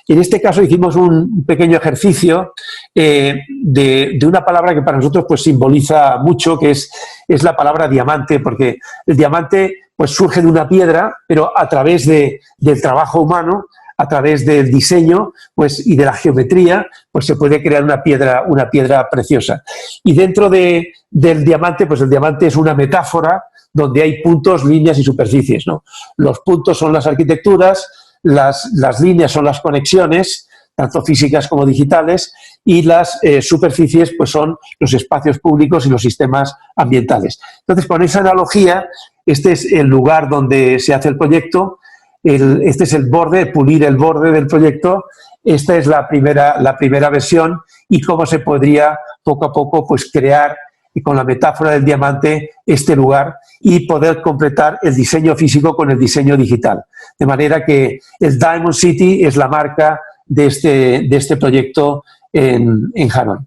En este caso hicimos un pequeño ejercicio de una palabra que para nosotros pues simboliza mucho, que es la palabra diamante, porque el diamante pues surge de una piedra, pero a través del trabajo humano, a través del diseño pues, y de la geometría, pues se puede crear una piedra preciosa. Y dentro del diamante, pues el diamante es una metáfora donde hay puntos, líneas y superficies, ¿no? Los puntos son las arquitecturas, las líneas son las conexiones, tanto físicas como digitales, y las superficies pues son los espacios públicos y los sistemas ambientales. Entonces, con esa analogía, este es el lugar donde se hace el proyecto. Este es el borde, pulir el borde del proyecto. Esta es la primera versión y cómo se podría poco a poco pues crear, y con la metáfora del diamante, este lugar y poder completar el diseño físico con el diseño digital. De manera que el Diamond City es la marca de este proyecto en Hanoi.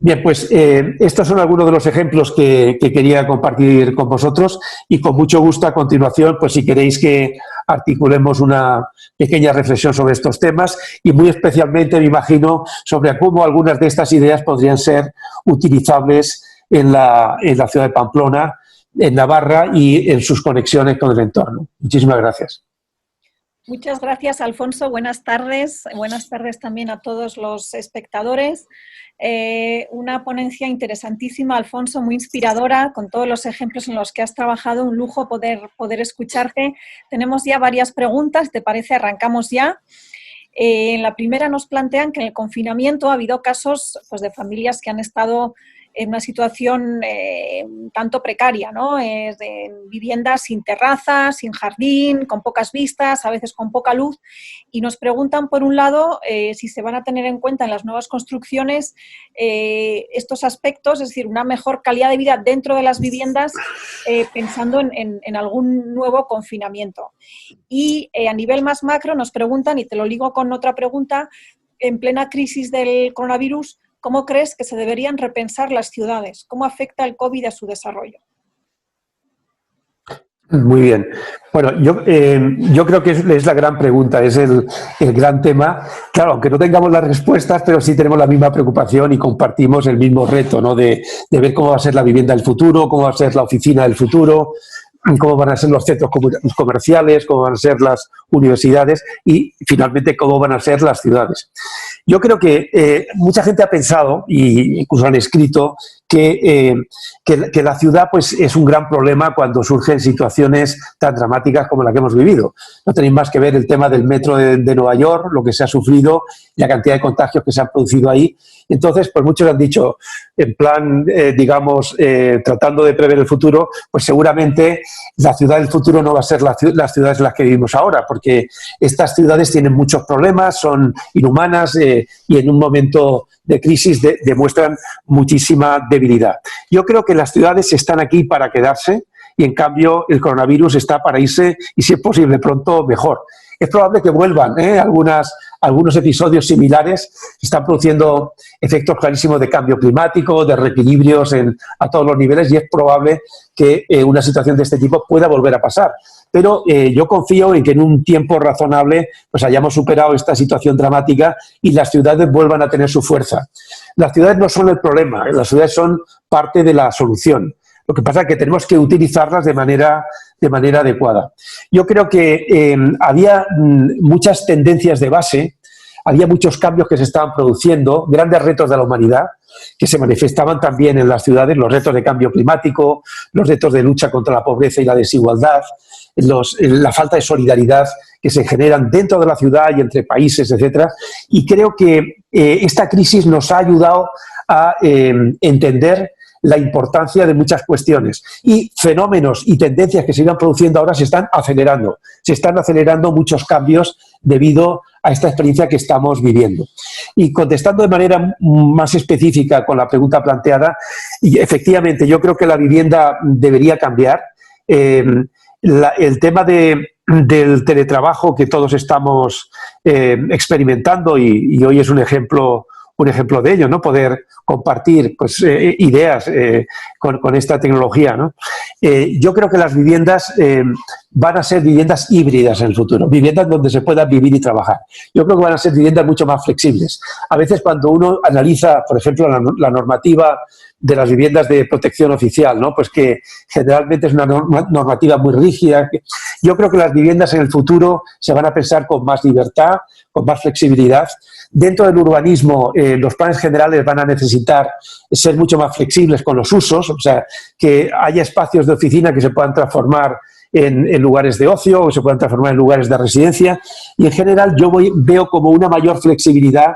Bien, pues estos son algunos de los ejemplos que quería compartir con vosotros y con mucho gusto a continuación, pues si queréis que articulemos una pequeña reflexión sobre estos temas y muy especialmente, me imagino, sobre cómo algunas de estas ideas podrían ser utilizables en la ciudad de Pamplona, en Navarra y en sus conexiones con el entorno. Muchísimas gracias. Muchas gracias, Alfonso. Buenas tardes. Buenas tardes también a todos los espectadores. Una ponencia interesantísima, Alfonso, muy inspiradora, con todos los ejemplos en los que has trabajado. Un lujo poder escucharte. Tenemos ya varias preguntas. ¿Te parece? Arrancamos ya. En la primera nos plantean que en el confinamiento ha habido casos pues, de familias que han estado en una situación tanto precaria, ¿no? En viviendas sin terrazas, sin jardín, con pocas vistas, a veces con poca luz, y nos preguntan, por un lado, si se van a tener en cuenta en las nuevas construcciones estos aspectos, es decir, una mejor calidad de vida dentro de las viviendas, pensando en algún nuevo confinamiento. Y a nivel más macro nos preguntan, y te lo ligo con otra pregunta, en plena crisis del coronavirus, ¿cómo crees que se deberían repensar las ciudades? ¿Cómo afecta el COVID a su desarrollo? Muy bien. Bueno, yo creo que es la gran pregunta, es el gran tema. Claro, aunque no tengamos las respuestas, pero sí tenemos la misma preocupación y compartimos el mismo reto, ¿no? De ver cómo va a ser la vivienda del futuro, cómo va a ser la oficina del futuro, cómo van a ser los centros comerciales, cómo van a ser las universidades y, finalmente, cómo van a ser las ciudades. Yo creo que mucha gente ha pensado, y incluso han escrito, que la ciudad pues, es un gran problema cuando surgen situaciones tan dramáticas como la que hemos vivido. No tenéis más que ver el tema del metro de Nueva York, lo que se ha sufrido, la cantidad de contagios que se han producido ahí. Entonces, pues muchos han dicho, en plan, digamos, tratando de prever el futuro, pues seguramente la ciudad del futuro no va a ser las ciudades en las que vivimos ahora, porque estas ciudades tienen muchos problemas, son inhumanas y en un momento de crisis demuestran muchísima debilidad. Yo creo que las ciudades están aquí para quedarse y, en cambio, el coronavirus está para irse y, si es posible, pronto mejor. Es probable que vuelvan algunos episodios similares. Están produciendo efectos clarísimos de cambio climático, de reequilibrios a todos los niveles, y es probable que una situación de este tipo pueda volver a pasar. Pero yo confío en que en un tiempo razonable pues hayamos superado esta situación dramática y las ciudades vuelvan a tener su fuerza. Las ciudades no son el problema, las ciudades son parte de la solución. Lo que pasa es que tenemos que utilizarlas de manera adecuada. Yo creo que había muchas tendencias de base, había muchos cambios que se estaban produciendo, grandes retos de la humanidad, que se manifestaban también en las ciudades, los retos de cambio climático, los retos de lucha contra la pobreza y la desigualdad, la falta de solidaridad que se generan dentro de la ciudad y entre países, etcétera. Y creo que esta crisis nos ha ayudado a entender la importancia de muchas cuestiones, y fenómenos y tendencias que se iban produciendo ahora se están acelerando muchos cambios debido a esta experiencia que estamos viviendo. Y contestando de manera más específica con la pregunta planteada, y efectivamente yo creo que la vivienda debería cambiar. El tema del teletrabajo que todos estamos experimentando, y hoy es un ejemplo de ello, ¿no? Poder compartir pues, ideas con esta tecnología, ¿no? Yo creo que las viviendas van a ser viviendas híbridas en el futuro, viviendas donde se pueda vivir y trabajar. Yo creo que van a ser viviendas mucho más flexibles. A veces, cuando uno analiza, por ejemplo, la normativa de las viviendas de protección oficial, ¿no? Pues que generalmente es una normativa muy rígida. Yo creo que las viviendas en el futuro se van a pensar con más libertad, con más flexibilidad. Dentro del urbanismo, los planes generales van a necesitar ser mucho más flexibles con los usos, o sea, que haya espacios de oficina que se puedan transformar en lugares de ocio o se puedan transformar en lugares de residencia. Y en general yo veo como una mayor flexibilidad,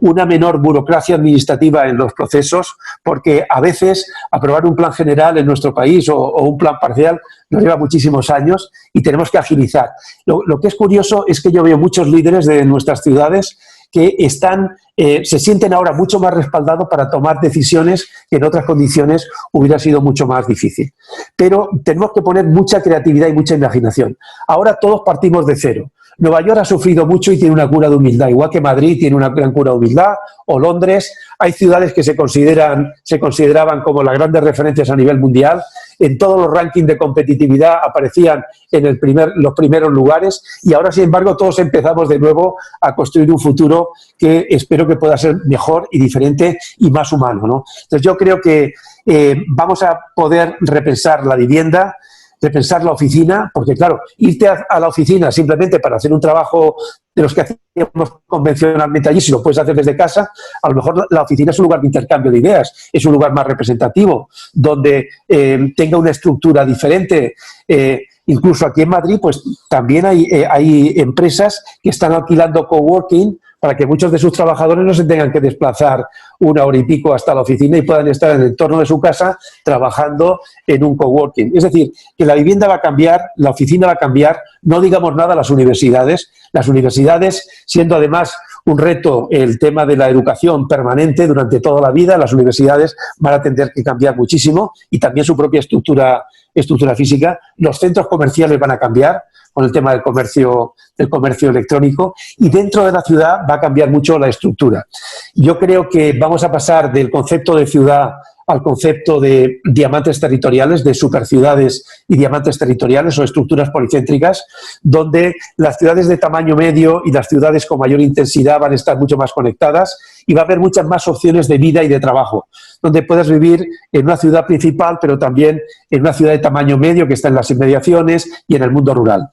una menor burocracia administrativa en los procesos, porque a veces aprobar un plan general en nuestro país o un plan parcial nos lleva muchísimos años y tenemos que agilizar. Lo que es curioso es que yo veo muchos líderes de nuestras ciudades que están se sienten ahora mucho más respaldados para tomar decisiones que en otras condiciones hubiera sido mucho más difícil. Pero tenemos que poner mucha creatividad y mucha imaginación. Ahora todos partimos de cero. Nueva York ha sufrido mucho y tiene una cura de humildad, igual que Madrid tiene una gran cura de humildad, o Londres. Hay ciudades que se consideraban como las grandes referencias a nivel mundial. En todos los rankings de competitividad aparecían en los primeros lugares, y ahora, sin embargo, todos empezamos de nuevo a construir un futuro que espero que pueda ser mejor y diferente y más humano, ¿no? Entonces yo creo que vamos a poder repensar la vivienda, repensar la oficina, porque claro, irte a la oficina simplemente para hacer un trabajo de los que hacíamos convencionalmente allí, si lo puedes hacer desde casa, a lo mejor la oficina es un lugar de intercambio de ideas, es un lugar más representativo, donde tenga una estructura diferente. Incluso aquí en Madrid, pues también hay empresas que están alquilando coworking para que muchos de sus trabajadores no se tengan que desplazar 1 hora y pico hasta la oficina y puedan estar en el entorno de su casa trabajando en un coworking. Es decir, que la vivienda va a cambiar, la oficina va a cambiar, no digamos nada a las universidades. Las universidades, siendo además un reto el tema de la educación permanente durante toda la vida, las universidades van a tener que cambiar muchísimo y también su propia estructura física. Los centros comerciales van a cambiar con el tema del comercio electrónico, y dentro de la ciudad va a cambiar mucho la estructura. Yo creo que vamos a pasar del concepto de ciudad al concepto de diamantes territoriales, de superciudades y diamantes territoriales o estructuras policéntricas, donde las ciudades de tamaño medio y las ciudades con mayor intensidad van a estar mucho más conectadas, y va a haber muchas más opciones de vida y de trabajo, donde puedes vivir en una ciudad principal, pero también en una ciudad de tamaño medio que está en las inmediaciones y en el mundo rural.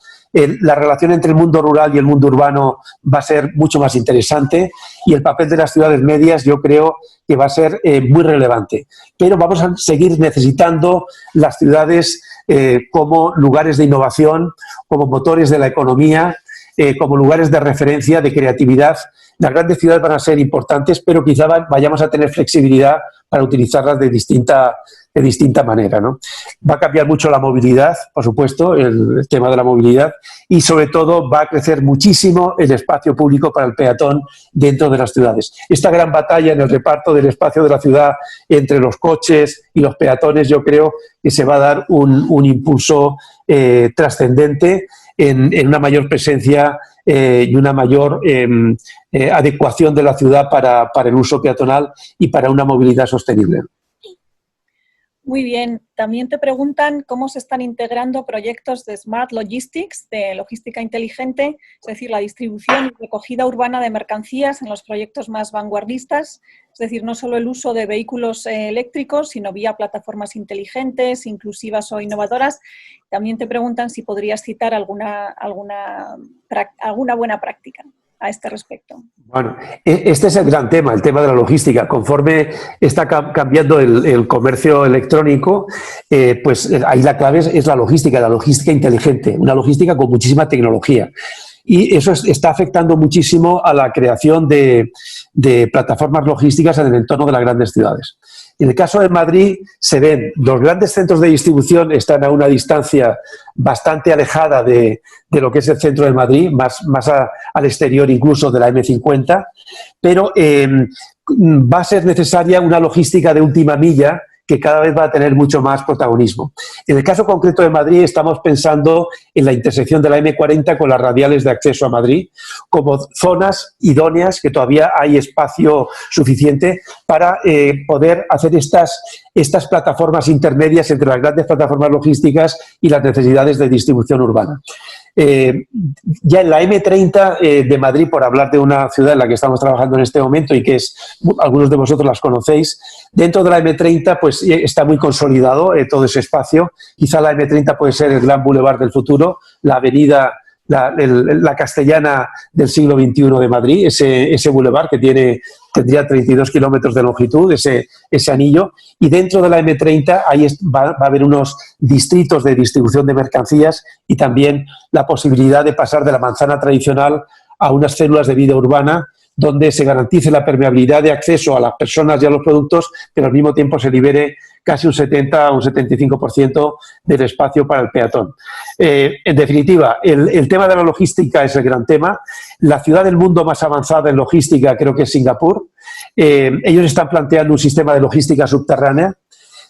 La relación entre el mundo rural y el mundo urbano va a ser mucho más interesante, y el papel de las ciudades medias yo creo que va a ser muy relevante. Pero vamos a seguir necesitando las ciudades como lugares de innovación, como motores de la economía, como lugares de referencia, de creatividad. Las grandes ciudades van a ser importantes, pero quizá vayamos a tener flexibilidad para utilizarlas de distinta manera, ¿no? Va a cambiar mucho la movilidad, por supuesto, el tema de la movilidad, y sobre todo va a crecer muchísimo el espacio público para el peatón dentro de las ciudades. Esta gran batalla en el reparto del espacio de la ciudad entre los coches y los peatones, yo creo que se va a dar un impulso trascendente en una mayor presencia y una mayor adecuación de la ciudad para el uso peatonal y para una movilidad sostenible. Muy bien. También te preguntan cómo se están integrando proyectos de Smart Logistics, de logística inteligente, es decir, la distribución y recogida urbana de mercancías en los proyectos más vanguardistas, es decir, no solo el uso de vehículos eléctricos, sino vía plataformas inteligentes, inclusivas o innovadoras. También te preguntan si podrías citar alguna buena práctica a este respecto. Bueno, este es el gran tema, el tema de la logística. Conforme está cambiando el comercio electrónico, pues ahí la clave es la logística inteligente, una logística con muchísima tecnología. Y eso está afectando muchísimo a la creación de plataformas logísticas en el entorno de las grandes ciudades. En el caso de Madrid se ven, los grandes centros de distribución están a una distancia bastante alejada de lo que es el centro de Madrid, más al exterior incluso de la M50, pero va a ser necesaria una logística de última milla que cada vez va a tener mucho más protagonismo. En el caso concreto de Madrid estamos pensando en la intersección de la M40 con las radiales de acceso a Madrid como zonas idóneas que todavía hay espacio suficiente para poder hacer estas plataformas intermedias entre las grandes plataformas logísticas y las necesidades de distribución urbana. Ya en la M30 de Madrid, por hablar de una ciudad en la que estamos trabajando en este momento y que algunos de vosotros las conocéis, dentro de la M30 pues está muy consolidado todo ese espacio. Quizá la M30 puede ser el gran boulevard del futuro, la avenida, la castellana del siglo XXI de Madrid, ese boulevard que tendría 32 kilómetros de longitud, ese anillo, y dentro de la M30 ahí va a haber unos distritos de distribución de mercancías y también la posibilidad de pasar de la manzana tradicional a unas células de vida urbana donde se garantice la permeabilidad de acceso a las personas y a los productos, pero al mismo tiempo se libere casi un 70 o un 75% del espacio para el peatón. En definitiva, el tema de la logística es el gran tema. La ciudad del mundo más avanzada en logística creo que es Singapur. Ellos están planteando un sistema de logística subterránea.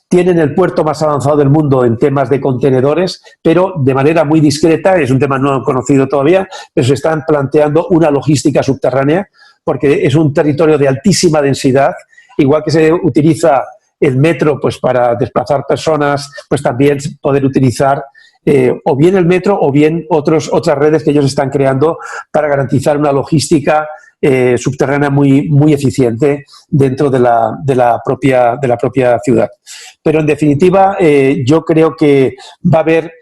Tienen el puerto más avanzado del mundo en temas de contenedores, pero de manera muy discreta, es un tema no conocido todavía, pero se están planteando una logística subterránea, porque es un territorio de altísima densidad, igual que se utiliza el metro pues para desplazar personas, pues también poder utilizar o bien el metro o bien otras redes que ellos están creando para garantizar una logística subterránea muy eficiente dentro de la propia ciudad. Pero en definitiva yo creo que va a haber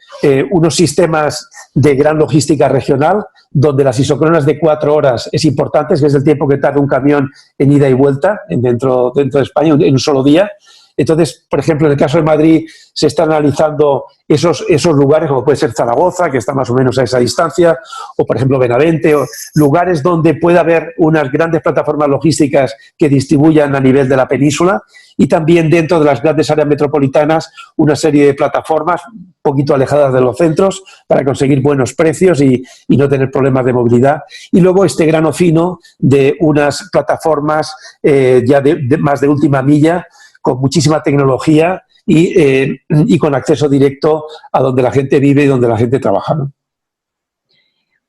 unos sistemas de gran logística regional donde las isócronas de 4 horas es importante, que es el tiempo que tarda un camión en ida y vuelta dentro de España en un solo día. Entonces, por ejemplo, en el caso de Madrid se están analizando esos lugares, como puede ser Zaragoza, que está más o menos a esa distancia, o por ejemplo Benavente, o lugares donde pueda haber unas grandes plataformas logísticas que distribuyan a nivel de la península, y también dentro de las grandes áreas metropolitanas una serie de plataformas un poquito alejadas de los centros para conseguir buenos precios y no tener problemas de movilidad. Y luego este grano fino de unas plataformas ya más de última milla, con muchísima tecnología y con acceso directo a donde la gente vive y donde la gente trabaja, ¿no?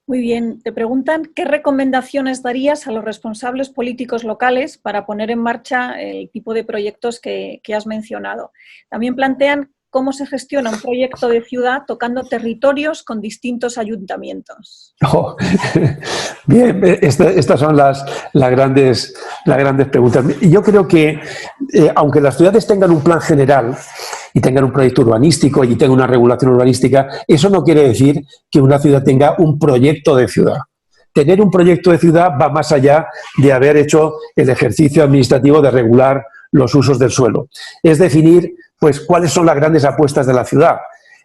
Muy bien. Te preguntan qué recomendaciones darías a los responsables políticos locales para poner en marcha el tipo de proyectos que has mencionado. También plantean cómo se gestiona un proyecto de ciudad tocando territorios con distintos ayuntamientos. Oh, bien, estas son las grandes preguntas. Yo creo que aunque las ciudades tengan un plan general y tengan un proyecto urbanístico y tengan una regulación urbanística, eso no quiere decir que una ciudad tenga un proyecto de ciudad. Tener un proyecto de ciudad va más allá de haber hecho el ejercicio administrativo de regular los usos del suelo. Es definir pues cuáles son las grandes apuestas de la ciudad,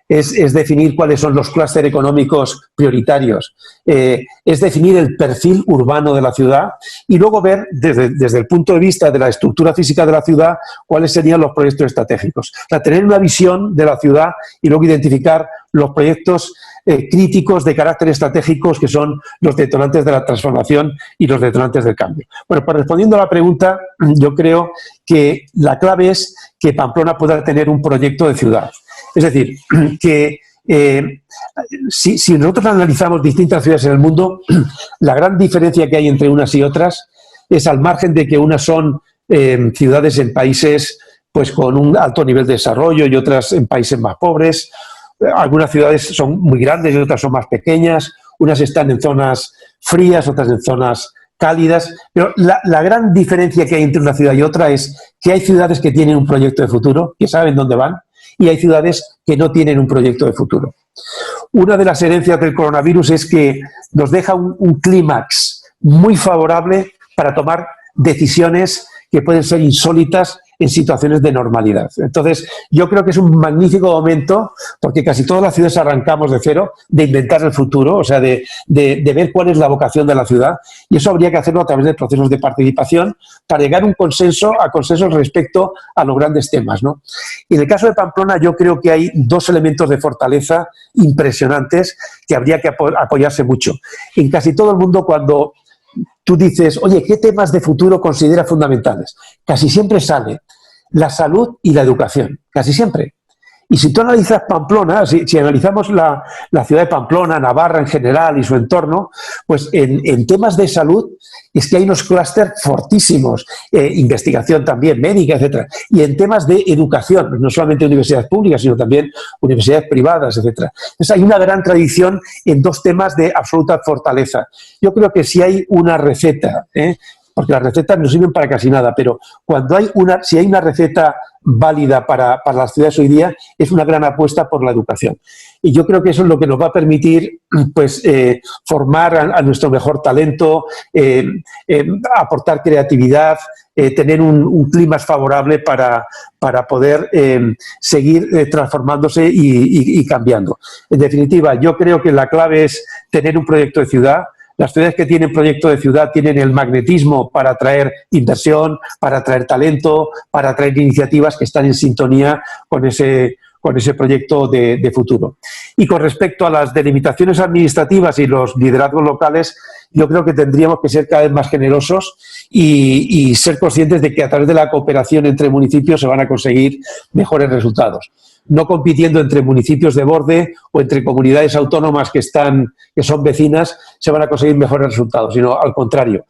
es definir cuáles son los clústeres económicos prioritarios, es definir el perfil urbano de la ciudad y luego ver desde el punto de vista de la estructura física de la ciudad cuáles serían los proyectos estratégicos. O sea, tener una visión de la ciudad y luego identificar los proyectos críticos de carácter estratégicos que son los detonantes de la transformación y los detonantes del cambio. Bueno, pues respondiendo a la pregunta, yo creo que la clave es que Pamplona pueda tener un proyecto de ciudad. Es decir, que si nosotros analizamos distintas ciudades en el mundo, la gran diferencia que hay entre unas y otras es al margen de que unas son ciudades en países pues, con un alto nivel de desarrollo y otras en países más pobres. Algunas ciudades son muy grandes y otras son más pequeñas, unas están en zonas frías, otras en zonas cálidas, pero la gran diferencia que hay entre una ciudad y otra es que hay ciudades que tienen un proyecto de futuro, que saben dónde van, y hay ciudades que no tienen un proyecto de futuro. Una de las herencias del coronavirus es que nos deja un clímax muy favorable para tomar decisiones que pueden ser insólitas en situaciones de normalidad. Entonces, yo creo que es un magnífico momento, porque casi todas las ciudades arrancamos de cero, de inventar el futuro, o sea, de ver cuál es la vocación de la ciudad, y eso habría que hacerlo a través de procesos de participación para llegar a consensos respecto a los grandes temas, ¿no? Y en el caso de Pamplona, yo creo que hay dos elementos de fortaleza impresionantes que habría que apoyarse mucho. En casi todo el mundo, cuando tú dices, oye, ¿qué temas de futuro consideras fundamentales? Casi siempre sale la salud y la educación, casi siempre. Y si tú analizas Pamplona, si analizamos la ciudad de Pamplona, Navarra en general y su entorno, pues en temas de salud es que hay unos clústeres fortísimos, investigación también médica, etcétera. Y en temas de educación, no solamente universidades públicas, sino también universidades privadas, etcétera. Entonces hay una gran tradición en dos temas de absoluta fortaleza. Yo creo que si hay una receta, porque las recetas no sirven para casi nada, pero si hay una receta válida para las ciudades hoy día, es una gran apuesta por la educación. Y yo creo que eso es lo que nos va a permitir pues, formar a nuestro mejor talento, aportar creatividad, tener un clima favorable para poder seguir transformándose y cambiando. En definitiva, yo creo que la clave es tener un proyecto de ciudad. Las ciudades que tienen proyecto de ciudad tienen el magnetismo para atraer inversión, para atraer talento, para atraer iniciativas que están en sintonía con ese proyecto de futuro. Y con respecto a las delimitaciones administrativas y los liderazgos locales, yo creo que tendríamos que ser cada vez más generosos y ser conscientes de que a través de la cooperación entre municipios se van a conseguir mejores resultados. No compitiendo entre municipios de borde o entre comunidades autónomas que son vecinas, se van a conseguir mejores resultados, sino al contrario.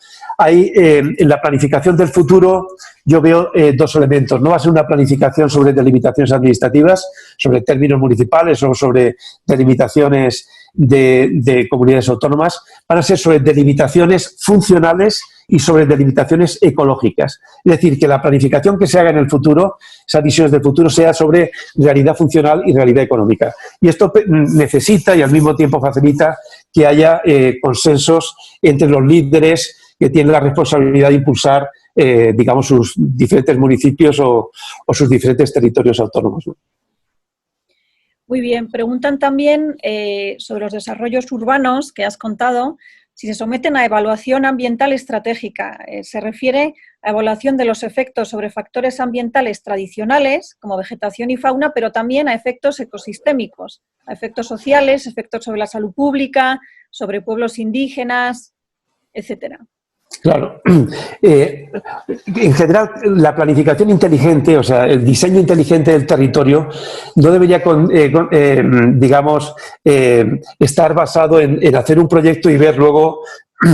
En la planificación del futuro yo veo dos elementos. No va a ser una planificación sobre delimitaciones administrativas, sobre términos municipales o sobre delimitaciones de comunidades autónomas, van a ser sobre delimitaciones funcionales y sobre delimitaciones ecológicas. Es decir, que la planificación que se haga en el futuro, esas visiones del futuro, sea sobre realidad funcional y realidad económica. Y esto necesita y al mismo tiempo facilita que haya consensos entre los líderes que tienen la responsabilidad de impulsar, digamos, sus diferentes municipios o sus diferentes territorios autónomos, ¿no? Muy bien. Preguntan también sobre los desarrollos urbanos que has contado, si se someten a evaluación ambiental estratégica. Se refiere a evaluación de los efectos sobre factores ambientales tradicionales, como vegetación y fauna, pero también a efectos ecosistémicos, a efectos sociales, efectos sobre la salud pública, sobre pueblos indígenas, etcétera. Claro. En general, la planificación inteligente, o sea, el diseño inteligente del territorio no debería, digamos, estar basado en hacer un proyecto y ver luego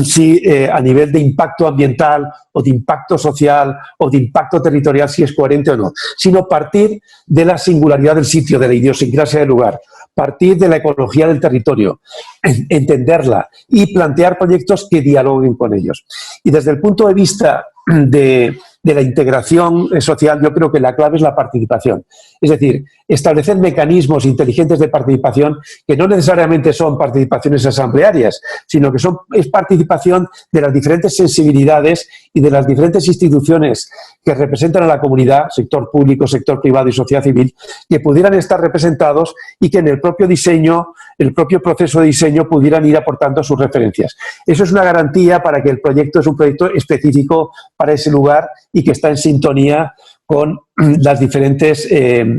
si a nivel de impacto ambiental o de impacto social o de impacto territorial si es coherente o no, sino partir de la singularidad del sitio, de la idiosincrasia del lugar, partir de la ecología del territorio, entenderla y plantear proyectos que dialoguen con ellos. Y desde el punto de vista de la integración social, yo creo que la clave es la participación. Es decir, establecer mecanismos inteligentes de participación que no necesariamente son participaciones asamblearias, sino que es participación de las diferentes sensibilidades y de las diferentes instituciones que representan a la comunidad, sector público, sector privado y sociedad civil, que pudieran estar representados y que en el propio diseño, el propio proceso de diseño pudieran ir aportando sus referencias. Eso es una garantía para que el proyecto es un proyecto específico para ese lugar y que está en sintonía con las diferentes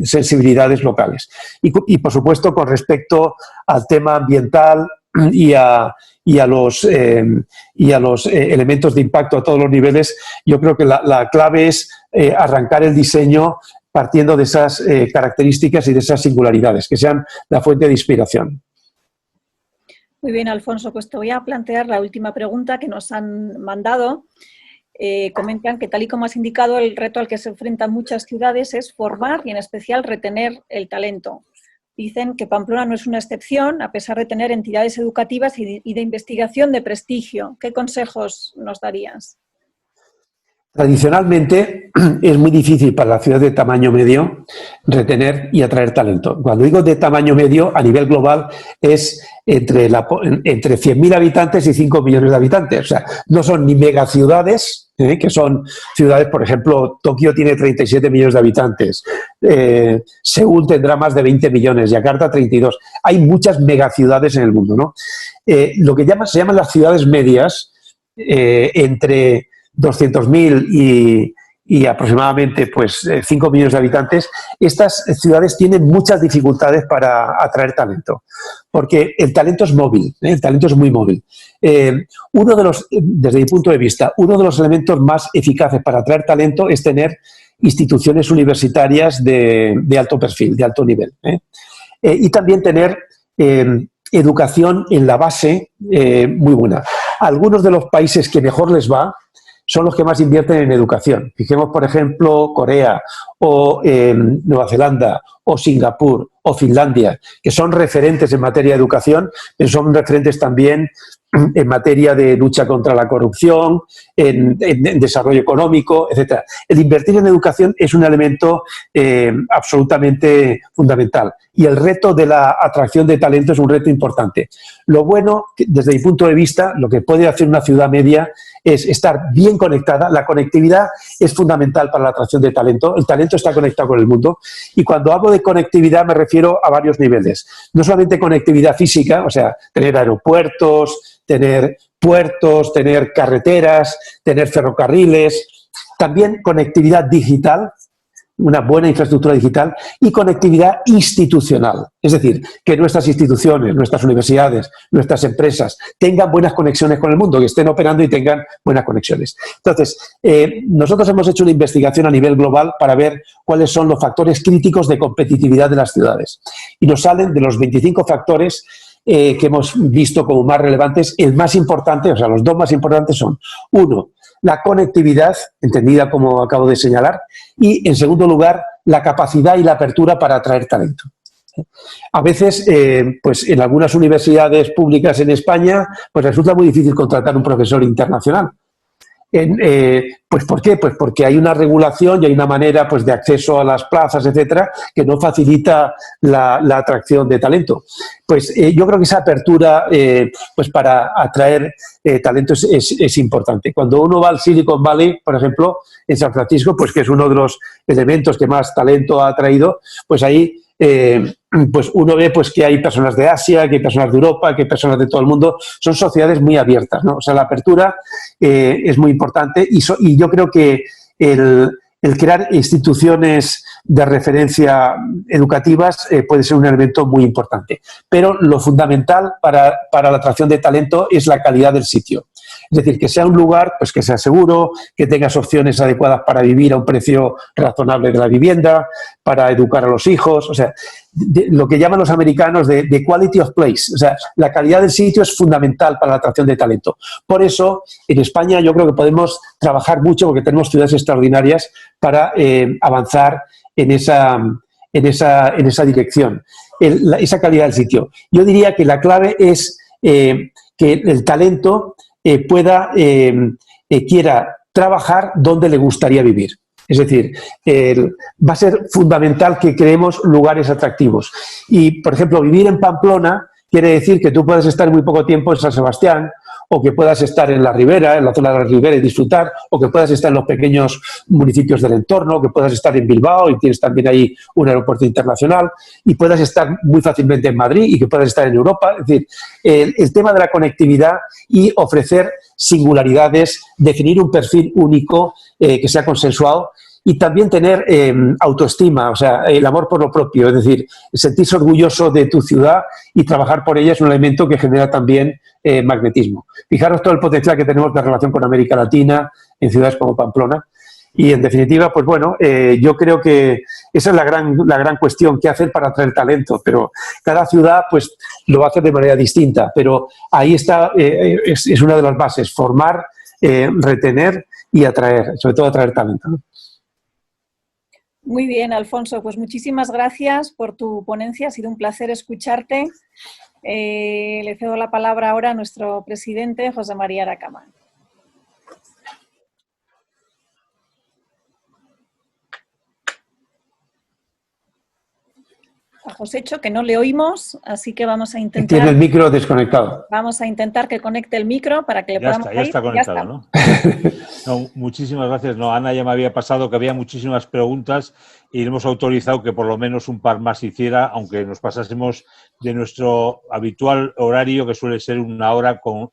sensibilidades locales. Y, por supuesto, con respecto al tema ambiental y a los elementos de impacto a todos los niveles, yo creo que la clave es arrancar el diseño partiendo de esas características y de esas singularidades, que sean la fuente de inspiración. Muy bien, Alfonso, pues te voy a plantear la última pregunta que nos han mandado. Comentan que, tal y como has indicado, el reto al que se enfrentan muchas ciudades es formar y en especial retener el talento. Dicen que Pamplona no es una excepción, a pesar de tener entidades educativas y de investigación de prestigio. ¿Qué consejos nos darías? Tradicionalmente es muy difícil para la ciudad de tamaño medio retener y atraer talento. Cuando digo de tamaño medio, a nivel global es entre 100.000 habitantes y 5 millones de habitantes. O sea, no son ni megaciudades, que son ciudades, por ejemplo, Tokio tiene 37 millones de habitantes, Seúl tendrá más de 20 millones, Yakarta 32. Hay muchas megaciudades en el mundo, ¿no? Lo que se llaman las ciudades medias, entre 200.000 y aproximadamente pues 5 millones de habitantes, estas ciudades tienen muchas dificultades para atraer talento, porque el talento es móvil, el talento es muy móvil. Desde mi punto de vista, uno de los elementos más eficaces para atraer talento es tener instituciones universitarias de alto perfil, de alto nivel, y también tener educación en la base muy buena. Algunos de los países que mejor les va son los que más invierten en educación. Fijemos, por ejemplo, Corea o Nueva Zelanda o Singapur o Finlandia, que son referentes en materia de educación, pero son referentes también en materia de lucha contra la corrupción, en desarrollo económico, etc. El invertir en educación es un elemento absolutamente fundamental y el reto de la atracción de talento es un reto importante. Lo bueno, desde mi punto de vista, lo que puede hacer una ciudad media es estar bien conectada. La conectividad es fundamental para la atracción de talento. El talento está conectado con el mundo y cuando hablo de conectividad me refiero a varios niveles. No solamente conectividad física, o sea, tener aeropuertos, tener puertos, tener carreteras, tener ferrocarriles, también conectividad digital, una buena infraestructura digital y conectividad institucional. Es decir, que nuestras instituciones, nuestras universidades, nuestras empresas tengan buenas conexiones con el mundo, que estén operando y tengan buenas conexiones. Entonces, nosotros hemos hecho una investigación a nivel global para ver cuáles son los factores críticos de competitividad de las ciudades. Y nos salen de los 25 factores que hemos visto como más relevantes, el más importante, o sea, los dos más importantes son, uno, la conectividad, entendida como acabo de señalar, y, en segundo lugar, la capacidad y la apertura para atraer talento. A veces, pues en algunas universidades públicas en España, pues resulta muy difícil contratar un profesor internacional. Pues ¿por qué? Pues porque hay una regulación y hay una manera pues, de acceso a las plazas, etcétera, que no facilita la atracción de talento. Pues yo creo que esa apertura pues para atraer talento es importante. Cuando uno va al Silicon Valley, por ejemplo, en San Francisco, pues que es uno de los elementos que más talento ha atraído, pues ahí pues uno ve pues, que hay personas de Asia, que hay personas de Europa, que hay personas de todo el mundo. Son sociedades muy abiertas, ¿no? O sea, la apertura es muy importante y yo creo que el crear instituciones de referencia educativas puede ser un elemento muy importante. Pero lo fundamental para la atracción de talento es la calidad del sitio. Es decir, que sea un lugar pues, que sea seguro, que tengas opciones adecuadas para vivir a un precio razonable de la vivienda, para educar a los hijos, o sea, lo que llaman los americanos de quality of place. O sea, la calidad del sitio es fundamental para la atracción de talento. Por eso, en España yo creo que podemos trabajar mucho porque tenemos ciudades extraordinarias para avanzar en esa dirección, esa calidad del sitio. Yo diría que la clave es que el talento quiera trabajar donde le gustaría vivir. Es decir, va a ser fundamental que creemos lugares atractivos. Y, por ejemplo, vivir en Pamplona quiere decir que tú puedes estar muy poco tiempo en San Sebastián, o que puedas estar en la Ribera, en la zona de la Ribera y disfrutar, o que puedas estar en los pequeños municipios del entorno, que puedas estar en Bilbao y tienes también ahí un aeropuerto internacional, y puedas estar muy fácilmente en Madrid y que puedas estar en Europa. Es decir, el tema de la conectividad y ofrecer singularidades, definir un perfil único que sea consensuado y también tener autoestima, o sea, el amor por lo propio, es decir, sentirse orgulloso de tu ciudad y trabajar por ella es un elemento que genera también magnetismo. Fijaros todo el potencial que tenemos de relación con América Latina en ciudades como Pamplona. Y, en definitiva, pues bueno, yo creo que esa es la gran cuestión, qué hacer para atraer talento, pero cada ciudad pues lo va a hacer de manera distinta, pero ahí está, es una de las bases, formar, retener y atraer, sobre todo atraer talento, ¿no? Muy bien, Alfonso, pues muchísimas gracias por tu ponencia, ha sido un placer escucharte. Le cedo la palabra ahora a nuestro presidente, José María Aracamán. A Josécho, que no le oímos, así que vamos a intentar... Tiene el micro desconectado. Vamos a intentar que conecte el micro para que le podamos ya está conectado, ¿no? No, muchísimas gracias. No, Ana ya me había pasado que había muchísimas preguntas y hemos autorizado que por lo menos un par más hiciera, aunque nos pasásemos de nuestro habitual horario, que suele ser una hora con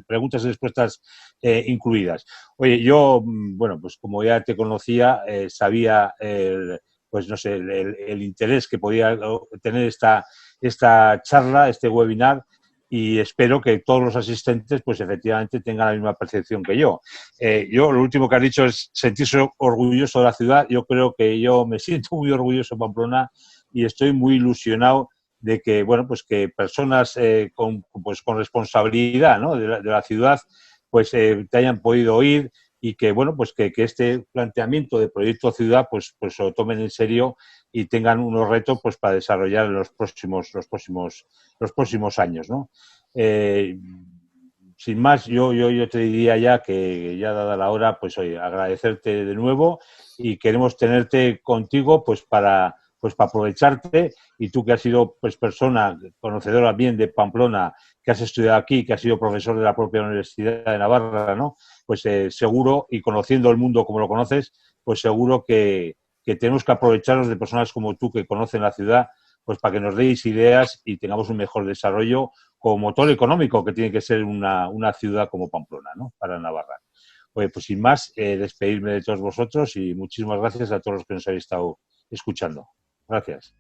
preguntas y respuestas incluidas. Oye, yo, bueno, pues como ya te conocía, sabía pues no sé, el interés que podía tener esta charla, este webinar, y espero que todos los asistentes pues efectivamente tengan la misma percepción que yo. Yo lo último que has dicho es sentirse orgulloso de la ciudad. Yo creo que yo me siento muy orgulloso de Pamplona y estoy muy ilusionado de que, bueno, pues que personas con responsabilidad, ¿no?, de la ciudad pues te hayan podido oír y que, bueno, pues que este planteamiento de proyecto ciudad pues lo tomen en serio y tengan unos retos pues para desarrollar en los próximos años, ¿no? Sin más, yo te diría ya que ya dada la hora, pues oye, agradecerte de nuevo y queremos tenerte contigo pues para aprovecharte, y tú que has sido pues persona conocedora bien de Pamplona, que has estudiado aquí, que has sido profesor de la propia Universidad de Navarra, ¿no? Pues seguro, y conociendo el mundo como lo conoces, pues seguro que tenemos que aprovecharnos de personas como tú que conocen la ciudad, pues para que nos deis ideas y tengamos un mejor desarrollo como motor económico que tiene que ser una ciudad como Pamplona, ¿no? Para Navarra. Oye, pues sin más, despedirme de todos vosotros y muchísimas gracias a todos los que nos habéis estado escuchando. Gracias.